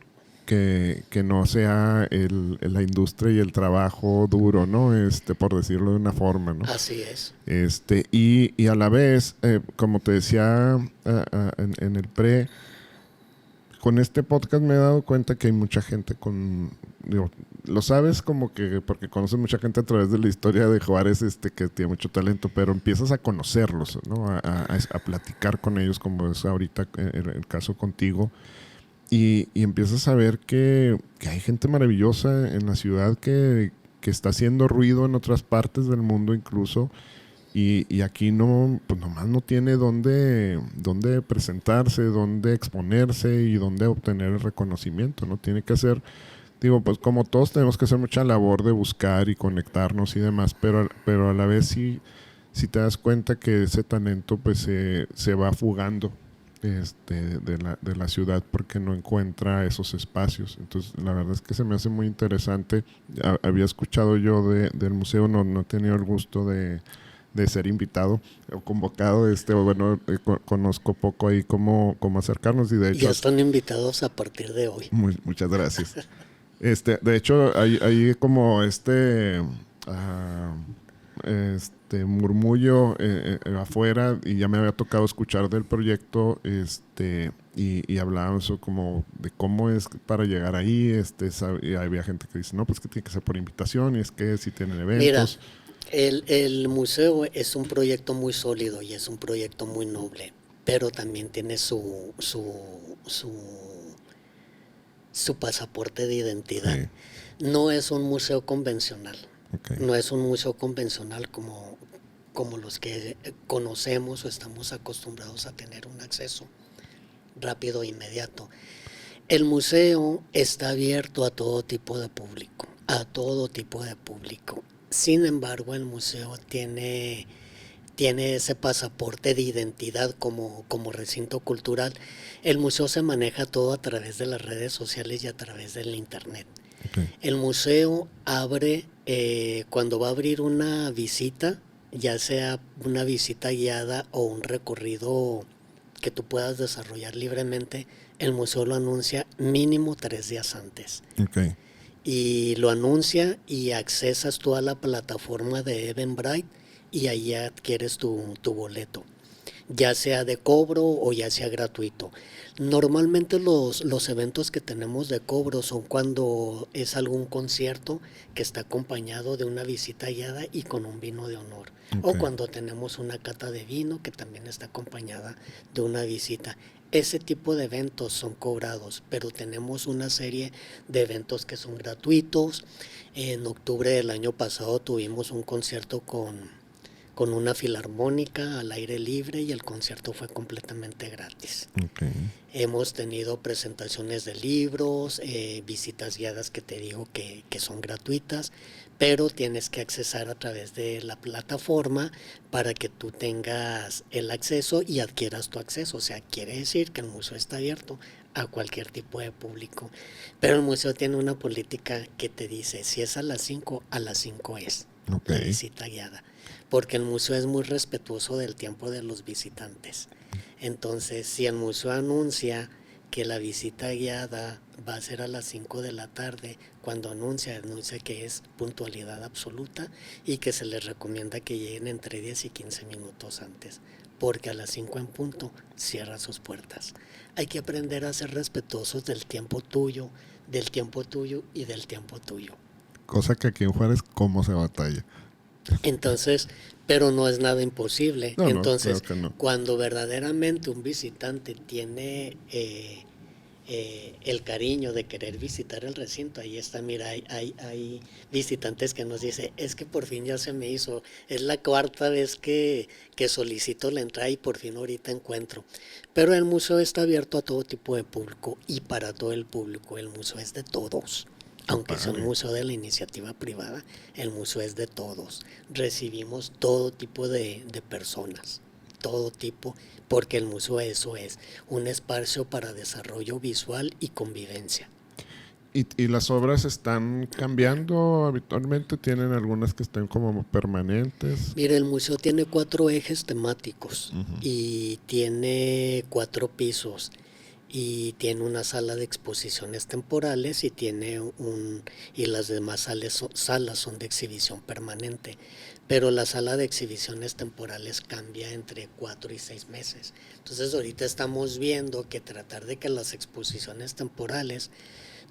que no sea la industria y el trabajo duro, ¿no? Por decirlo de una forma, ¿no? Así es. Y a la vez, como te decía en el con este podcast me he dado cuenta que hay mucha gente digo, lo sabes como que porque conoces mucha gente a través de la historia de Juárez, que tiene mucho talento, pero empiezas a conocerlos, ¿no? A platicar con ellos, como es ahorita el caso contigo, y empiezas a ver que hay gente maravillosa en la ciudad que está haciendo ruido en otras partes del mundo incluso, y aquí no, pues nomás no tiene dónde presentarse, dónde exponerse y dónde obtener el reconocimiento, ¿no? Tiene que hacer, digo, pues como todos tenemos que hacer mucha labor de buscar y conectarnos y demás, pero a la vez sí te das cuenta que ese talento pues se va fugando de la ciudad porque no encuentra esos espacios. Entonces, la verdad es que se me hace muy interesante. Había escuchado yo del museo, no he tenido el gusto de ser invitado o convocado, bueno, conozco poco ahí cómo acercarnos y de hecho... Ya están invitados a partir de hoy. Muchas gracias. De hecho, hay como murmullo afuera y ya me había tocado escuchar del proyecto y hablábamos como de cómo es para llegar ahí. Y había gente que dice, no, pues que tiene que ser por invitación y es que si tienen eventos. Mira, el museo es un proyecto muy sólido y es un proyecto muy noble, pero también tiene su pasaporte de identidad. Sí. No es un museo convencional. Okay. No es un museo convencional como los que conocemos o estamos acostumbrados a tener un acceso rápido e inmediato. El museo está abierto a todo tipo de público, a todo tipo de público. Sin embargo, el museo tiene ese pasaporte de identidad como recinto cultural. El museo se maneja todo a través de las redes sociales y a través del internet. Okay. El museo abre, cuando va a abrir una visita, ya sea una visita guiada o un recorrido que tú puedas desarrollar libremente, el museo lo anuncia mínimo 3 días antes. Okay. Y lo anuncia y accesas tú a la plataforma de Eventbrite y ahí adquieres tu boleto, ya sea de cobro o ya sea gratuito. Normalmente los eventos que tenemos de cobro son cuando es algún concierto que está acompañado de una visita guiada y con un vino de honor. Okay. O cuando tenemos una cata de vino que también está acompañada de una visita. Ese tipo de eventos son cobrados, pero tenemos una serie de eventos que son gratuitos. En octubre del año pasado tuvimos un concierto con una filarmónica al aire libre y el concierto fue completamente gratis. Okay. Hemos tenido presentaciones de libros, visitas guiadas que te digo que son gratuitas, pero tienes que accesar a través de la plataforma para que tú tengas el acceso y adquieras tu acceso. O sea, quiere decir que el museo está abierto a cualquier tipo de público. Pero el museo tiene una política que te dice, si es a las 5 es la visita guiada. Porque el museo es muy respetuoso del tiempo de los visitantes. Entonces, si el museo anuncia que la visita guiada va a ser a las 5 de la tarde, cuando anuncia que es puntualidad absoluta y que se les recomienda que lleguen entre 10 y 15 minutos antes, porque a las 5 en punto cierra sus puertas. Hay que aprender a ser respetuosos del tiempo tuyo y del tiempo tuyo. Cosa que aquí en Juárez, ¿cómo se batalla? Entonces, pero no es nada imposible. No, entonces, claro que no. Cuando verdaderamente un visitante tiene el cariño de querer visitar el recinto. Ahí está, mira, hay visitantes que nos dicen, es que por fin ya se me hizo, es la cuarta vez que solicito la entrada y por fin ahorita encuentro. Pero el museo está abierto a todo tipo de público y para todo el público, el museo es de todos. Qué Aunque sea un padre. museo de la iniciativa privada, el museo es de todos. Recibimos todo tipo de personas, todo tipo, porque el museo eso es, un espacio para desarrollo visual y convivencia. ¿Y las obras están cambiando habitualmente? ¿Tienen algunas que están como permanentes? Mire, el museo tiene 4 ejes temáticos Ujú. y tiene 4 pisos y tiene una sala de exposiciones temporales y las demás salas son de exhibición permanente, pero la sala de exhibiciones temporales cambia entre 4 y 6 meses. Entonces ahorita estamos viendo que tratar de que las exposiciones temporales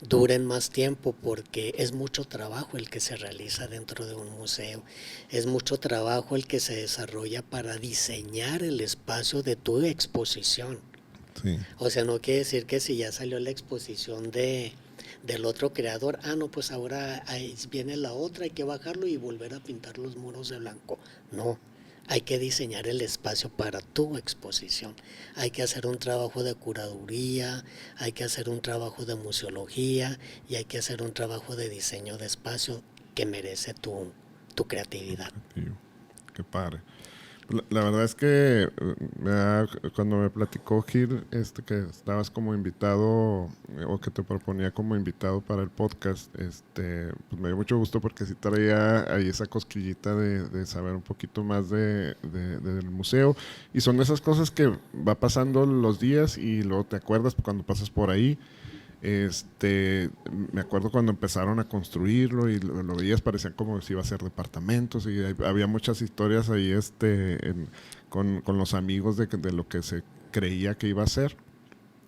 duren más tiempo porque es mucho trabajo el que se realiza dentro de un museo, es mucho trabajo el que se desarrolla para diseñar el espacio de tu exposición. Sí, O sea, no quiere decir que si ya salió la exposición del otro creador, no, pues ahora ahí viene la otra, hay que bajarlo y volver a pintar los muros de blanco. No, hay que diseñar el espacio para tu exposición. Hay que hacer un trabajo de curaduría, hay que hacer un trabajo de museología y hay que hacer un trabajo de diseño de espacio que merece tu creatividad. creativo. Qué padre. La verdad es que cuando me platicó Gil que estabas como invitado o que te proponía como invitado para el podcast, pues me dio mucho gusto porque sí traía ahí esa cosquillita de saber un poquito más del museo y son de esas cosas que va pasando los días y luego te acuerdas cuando pasas por ahí. Me acuerdo cuando empezaron a construirlo y lo veías, parecían como si iba a ser departamentos y había muchas historias ahí con los amigos de lo que se creía que iba a ser.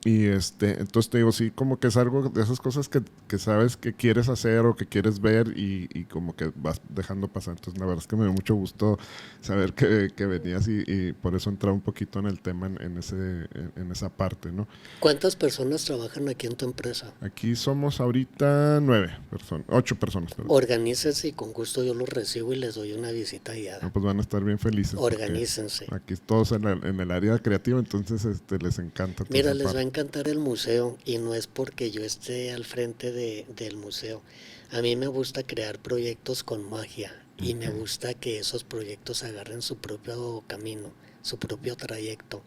Y entonces te digo, sí, como que es algo de esas cosas que sabes que quieres hacer o que quieres ver y como que vas dejando pasar. Entonces, la verdad es que me dio mucho gusto saber que venías y por eso entraba un poquito en el tema en esa parte, ¿no? ¿Cuántas personas trabajan aquí en tu empresa? Aquí somos ahorita 9 personas, 8 personas, perdón. Organícense y con gusto yo los recibo y les doy una visita No, guiada. pues van a estar bien felices porque Organícense. aquí todos en el área creativa, entonces les encanta toda Mira, esa les va a parte. encantar el museo y no es porque yo esté al frente del museo. A mí me gusta crear proyectos con magia y me Okay. gusta que esos proyectos agarren su propio camino, su propio trayecto.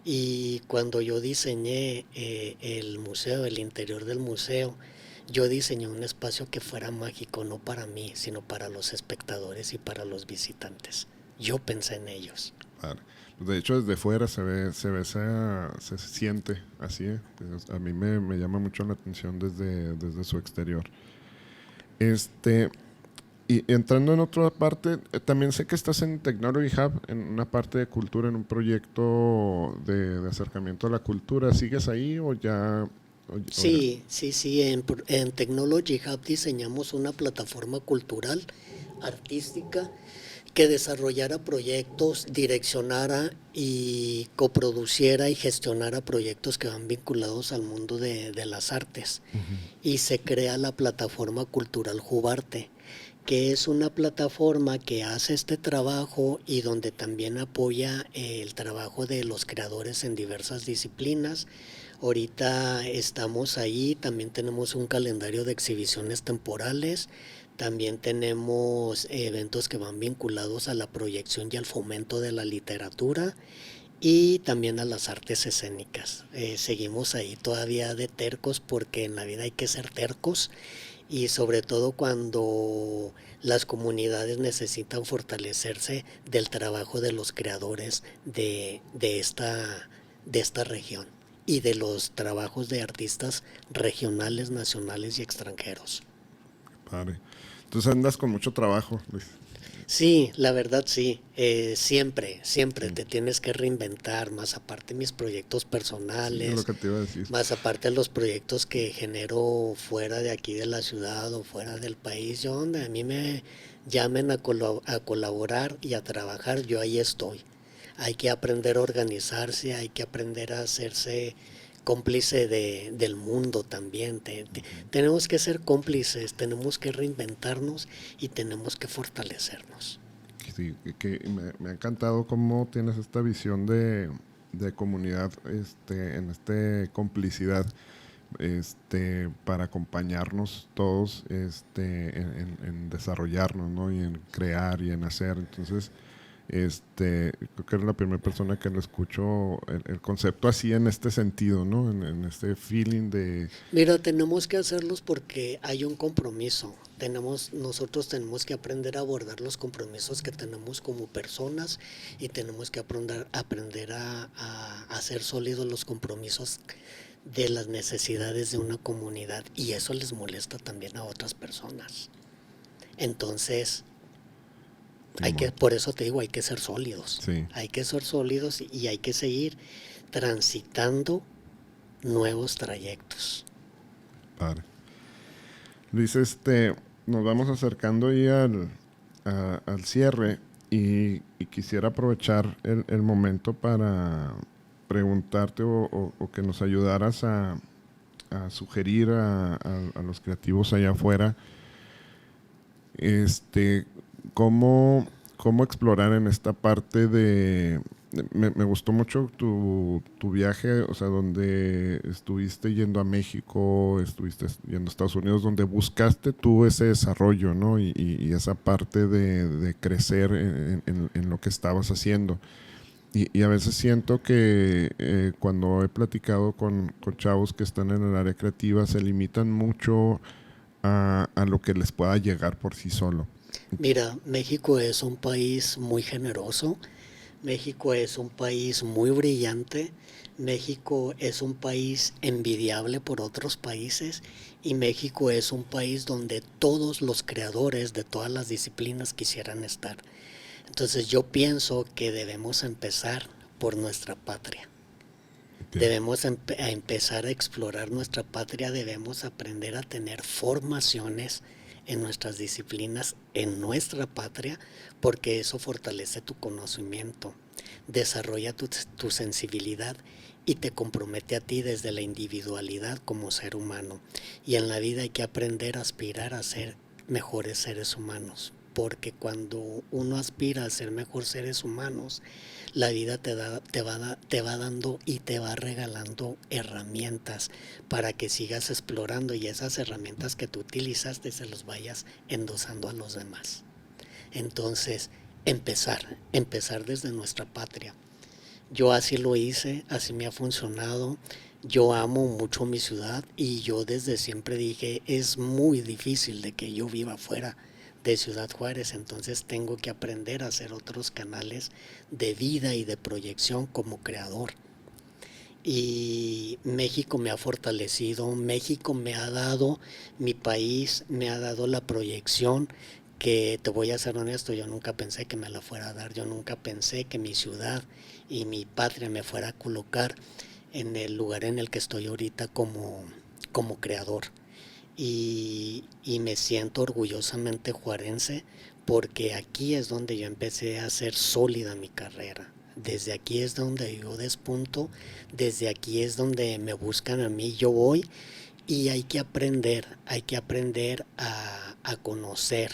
Y cuando yo diseñé el museo, el interior del museo, yo diseñé un espacio que fuera mágico, no para mí, sino para los espectadores y para los visitantes. Yo pensé en ellos. Vale. Pues de hecho, desde fuera se siente así. A mí me llama mucho la atención desde su exterior. Este, y entrando en otra parte, también sé que estás en Technology Hub, en una parte de cultura, en un proyecto de acercamiento a la cultura. ¿Sigues ahí o ya? O ya? Sí, sí, sí, en Technology Hub diseñamos una plataforma cultural, artística, que desarrollara proyectos, direccionara y coproduciera y gestionara proyectos que van vinculados al mundo de las artes. Ujú. Y se crea la plataforma cultural Jubarte, que es una plataforma que hace este trabajo y donde también apoya el trabajo de los creadores en diversas disciplinas. Ahorita estamos ahí, también tenemos un calendario de exhibiciones temporales, también tenemos eventos que van vinculados a la proyección y al fomento de la literatura y también a las artes escénicas. Seguimos ahí todavía de tercos porque en la vida hay que ser tercos y sobre todo cuando las comunidades necesitan fortalecerse del trabajo de los creadores de esta región y de los trabajos de artistas regionales, nacionales y extranjeros. Padre. Entonces andas con mucho trabajo, Luis. Sí, la verdad sí. Siempre, siempre Sí, te tienes que reinventar, más aparte mis proyectos sí, es lo personales, que te iba a decir. más aparte los proyectos que genero fuera de aquí de la ciudad o fuera del país. Yo donde a mí me llamen a colaborar y a trabajar, yo ahí estoy. Hay que aprender a organizarse, hay que aprender a hacerse cómplice del mundo también. Tenemos que ser cómplices, tenemos que reinventarnos y tenemos que fortalecernos. Sí, que me ha encantado cómo tienes esta visión de comunidad, en complicidad, para acompañarnos todos, en desarrollarnos, ¿no? Y en crear y en hacer. Entonces, creo que eres la primera persona que lo escucho el concepto así en este sentido, ¿no? En este feeling de... Mira, tenemos que hacerlos porque hay un compromiso. Nosotros tenemos que aprender a abordar los compromisos que tenemos como personas y tenemos que aprender a hacer sólidos los compromisos de las necesidades de una comunidad, y eso les molesta también a otras personas. Entonces, por eso te digo, hay que ser sólidos. Sí. Hay que ser sólidos y hay que seguir transitando nuevos trayectos. Padre. Luis, nos vamos acercando ahí al cierre y quisiera aprovechar el momento para preguntarte o que nos ayudaras a sugerir a los creativos allá afuera, cómo explorar en esta parte de... Me gustó mucho tu viaje, o sea, donde estuviste yendo a México, estuviste yendo a Estados Unidos, donde buscaste tú ese desarrollo, ¿no? Y esa parte de crecer en lo que estabas haciendo. Y a veces siento que cuando he platicado con chavos que están en el área creativa, se limitan mucho a lo que les pueda llegar por sí solo. Mira, México es un país muy generoso, México es un país muy brillante, México es un país envidiable por otros países, y México es un país donde todos los creadores de todas las disciplinas quisieran estar. Entonces yo pienso que debemos empezar por nuestra patria. Debemos empezar a explorar nuestra patria, debemos aprender a tener formaciones en nuestras disciplinas, en nuestra patria, porque eso fortalece tu conocimiento, desarrolla tu sensibilidad y te compromete a ti desde la individualidad como ser humano. Y en la vida hay que aprender a aspirar a ser mejores seres humanos, porque cuando uno aspira a ser mejores seres humanos, la vida te va dando y te va regalando herramientas para que sigas explorando, y esas herramientas que tú utilizaste se los vayas endosando a los demás. Entonces, empezar desde nuestra patria. Yo así lo hice, así me ha funcionado. Yo amo mucho mi ciudad y yo desde siempre dije, es muy difícil de que yo viva fuera de Ciudad Juárez, entonces tengo que aprender a hacer otros canales de vida y de proyección como creador. Y México me ha fortalecido, México me ha dado, mi país me ha dado la proyección que, te voy a ser honesto, yo nunca pensé que me la fuera a dar, yo nunca pensé que mi ciudad y mi patria me fuera a colocar en el lugar en el que estoy ahorita como creador. Y me siento orgullosamente juarense, porque aquí es donde yo empecé a hacer sólida mi carrera. Desde aquí es donde yo despunto, desde aquí es donde me buscan a mí, yo voy, y hay que aprender a conocer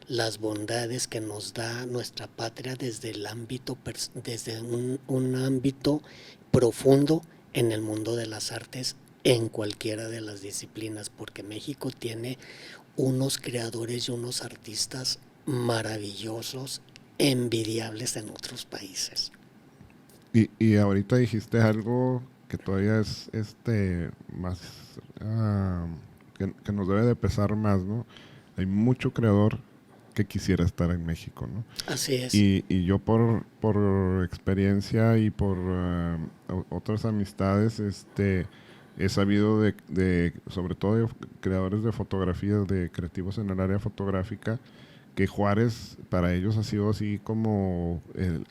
las bondades que nos da nuestra patria desde el ámbito, desde un ámbito profundo en el mundo de las artes, en cualquiera de las disciplinas, porque México tiene unos creadores y unos artistas maravillosos, envidiables en otros países. Y ahorita dijiste algo que todavía es más que nos debe de pesar más, ¿no? Hay mucho creador que quisiera estar en México, ¿no? Así es. Y yo por experiencia y por otras amistades, he sabido de sobre todo de creadores de fotografías, de creativos en el área fotográfica, que Juárez para ellos ha sido así como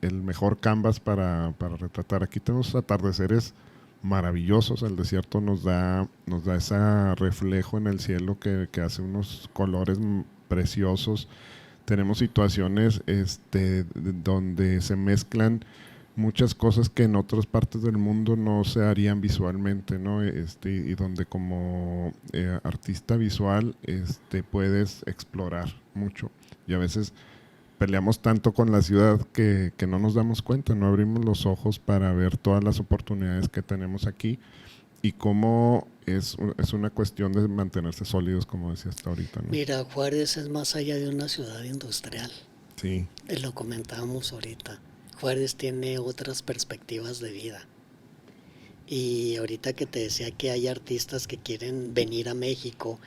el mejor canvas para retratar. Aquí tenemos atardeceres maravillosos, el desierto nos da ese reflejo en el cielo que hace unos colores preciosos. Tenemos situaciones donde se mezclan muchas cosas que en otras partes del mundo no se harían visualmente, ¿no? Y donde como artista visual puedes explorar mucho. Y a veces peleamos tanto con la ciudad que no nos damos cuenta, no abrimos los ojos para ver todas las oportunidades que tenemos aquí y cómo es una cuestión de mantenerse sólidos, como decía hasta ahorita, ¿no? Mira, Juárez es más allá de una ciudad industrial. Sí. Lo comentábamos ahorita. Juárez tiene otras perspectivas de vida. Y ahorita que te decía que hay artistas que quieren venir a México,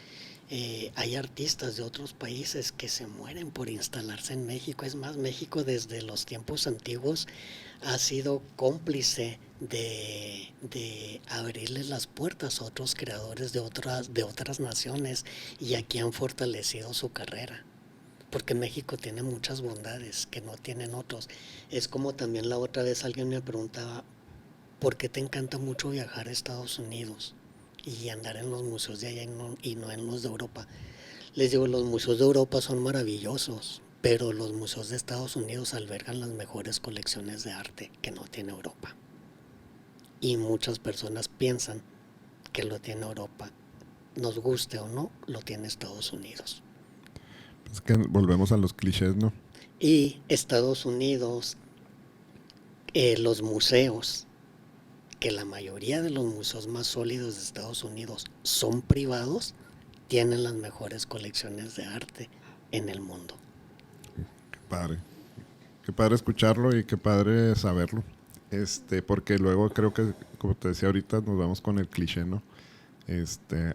hay artistas de otros países que se mueren por instalarse en México. Es más, México desde los tiempos antiguos ha sido cómplice de abrirles las puertas a otros creadores de otras naciones, y aquí han fortalecido su carrera. Porque México tiene muchas bondades que no tienen otros. Es como también la otra vez alguien me preguntaba, ¿por qué te encanta mucho viajar a Estados Unidos y andar en los museos de allá y no en los de Europa? Les digo, los museos de Europa son maravillosos, pero los museos de Estados Unidos albergan las mejores colecciones de arte que no tiene Europa. Y muchas personas piensan que lo tiene Europa. Nos guste o no, lo tiene Estados Unidos. Es que volvemos a los clichés, ¿no? Y Estados Unidos, los museos, que la mayoría de los museos más sólidos de Estados Unidos son privados, tienen las mejores colecciones de arte en el mundo. Qué padre. Qué padre escucharlo y qué padre saberlo. Porque luego creo que, como te decía ahorita, nos vamos con el cliché, ¿no?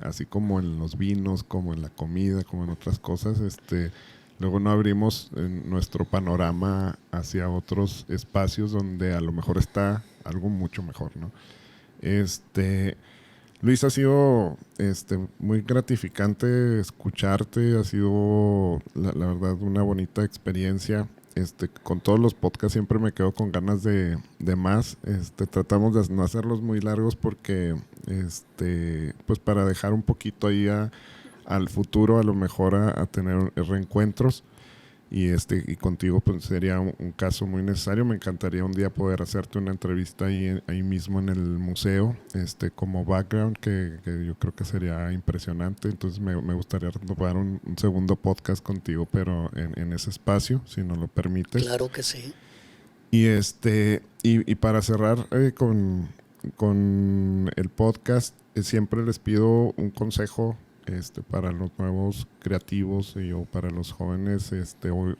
Así como en los vinos, como en la comida, como en otras cosas, luego no abrimos nuestro panorama hacia otros espacios donde a lo mejor está algo mucho mejor, ¿no? Luis, ha sido muy gratificante escucharte, ha sido la verdad una bonita experiencia. Con todos los podcasts siempre me quedo con ganas de más. Tratamos de no hacerlos muy largos porque pues para dejar un poquito ahí al futuro, a lo mejor a tener reencuentros. Y contigo pues sería un caso muy necesario. Me encantaría un día poder hacerte una entrevista ahí mismo en el museo, como background, que yo creo que sería impresionante. Entonces me gustaría retomar un segundo podcast contigo, pero en ese espacio, si nos lo permites. Claro que sí. Y para cerrar con el podcast, siempre les pido un consejo para los nuevos creativos o para los jóvenes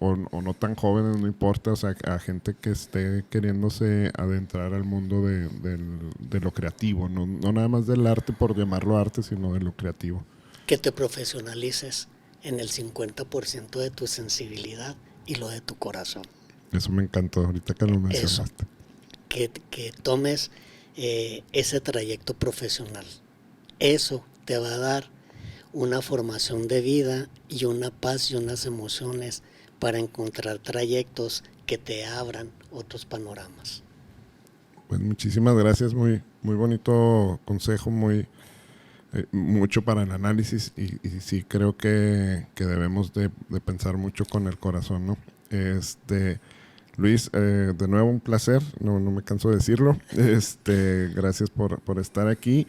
o no tan jóvenes, no importa, o sea, a gente que esté queriéndose adentrar al mundo de lo creativo, no nada más del arte por llamarlo arte, sino de lo creativo. Que te profesionalices en el 50% de tu sensibilidad y lo de tu corazón. Eso me encantó ahorita que lo mencionaste. Que tomes ese trayecto profesional. Eso te va a dar una formación de vida y una paz y unas emociones para encontrar trayectos que te abran otros panoramas. Pues muchísimas gracias, muy, muy bonito consejo, mucho para el análisis y sí creo que debemos de pensar mucho con el corazón, ¿no? Luis, de nuevo un placer, no me canso de decirlo. Gracias por estar aquí.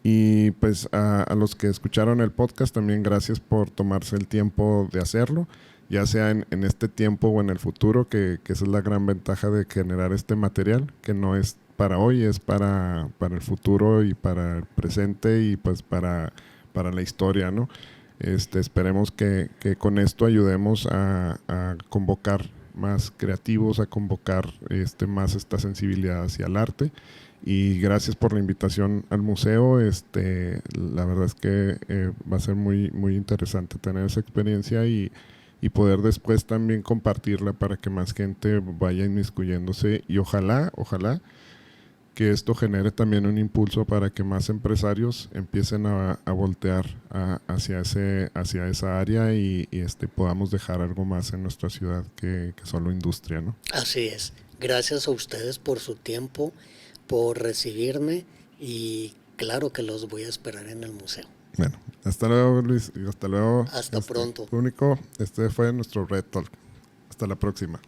Y pues a los que escucharon el podcast también gracias por tomarse el tiempo de hacerlo, ya sea en este tiempo o en el futuro, que esa es la gran ventaja de generar este material, que no es para hoy, es para el futuro y para el presente y pues para la historia, ¿no? Esperemos que con esto ayudemos a convocar más creativos, a convocar más esta sensibilidad hacia el arte. Y gracias por la invitación al museo. La verdad es que va a ser muy, muy interesante tener esa experiencia y poder después también compartirla para que más gente vaya inmiscuyéndose y ojalá que esto genere también un impulso para que más empresarios empiecen a voltear hacia esa área y podamos dejar algo más en nuestra ciudad que solo industria, ¿no? Así es. Gracias a ustedes por su tiempo, por recibirme y claro que los voy a esperar en el museo. Bueno, hasta luego Luis y hasta luego. Hasta pronto. Público, este fue nuestro Red Talk. Hasta la próxima.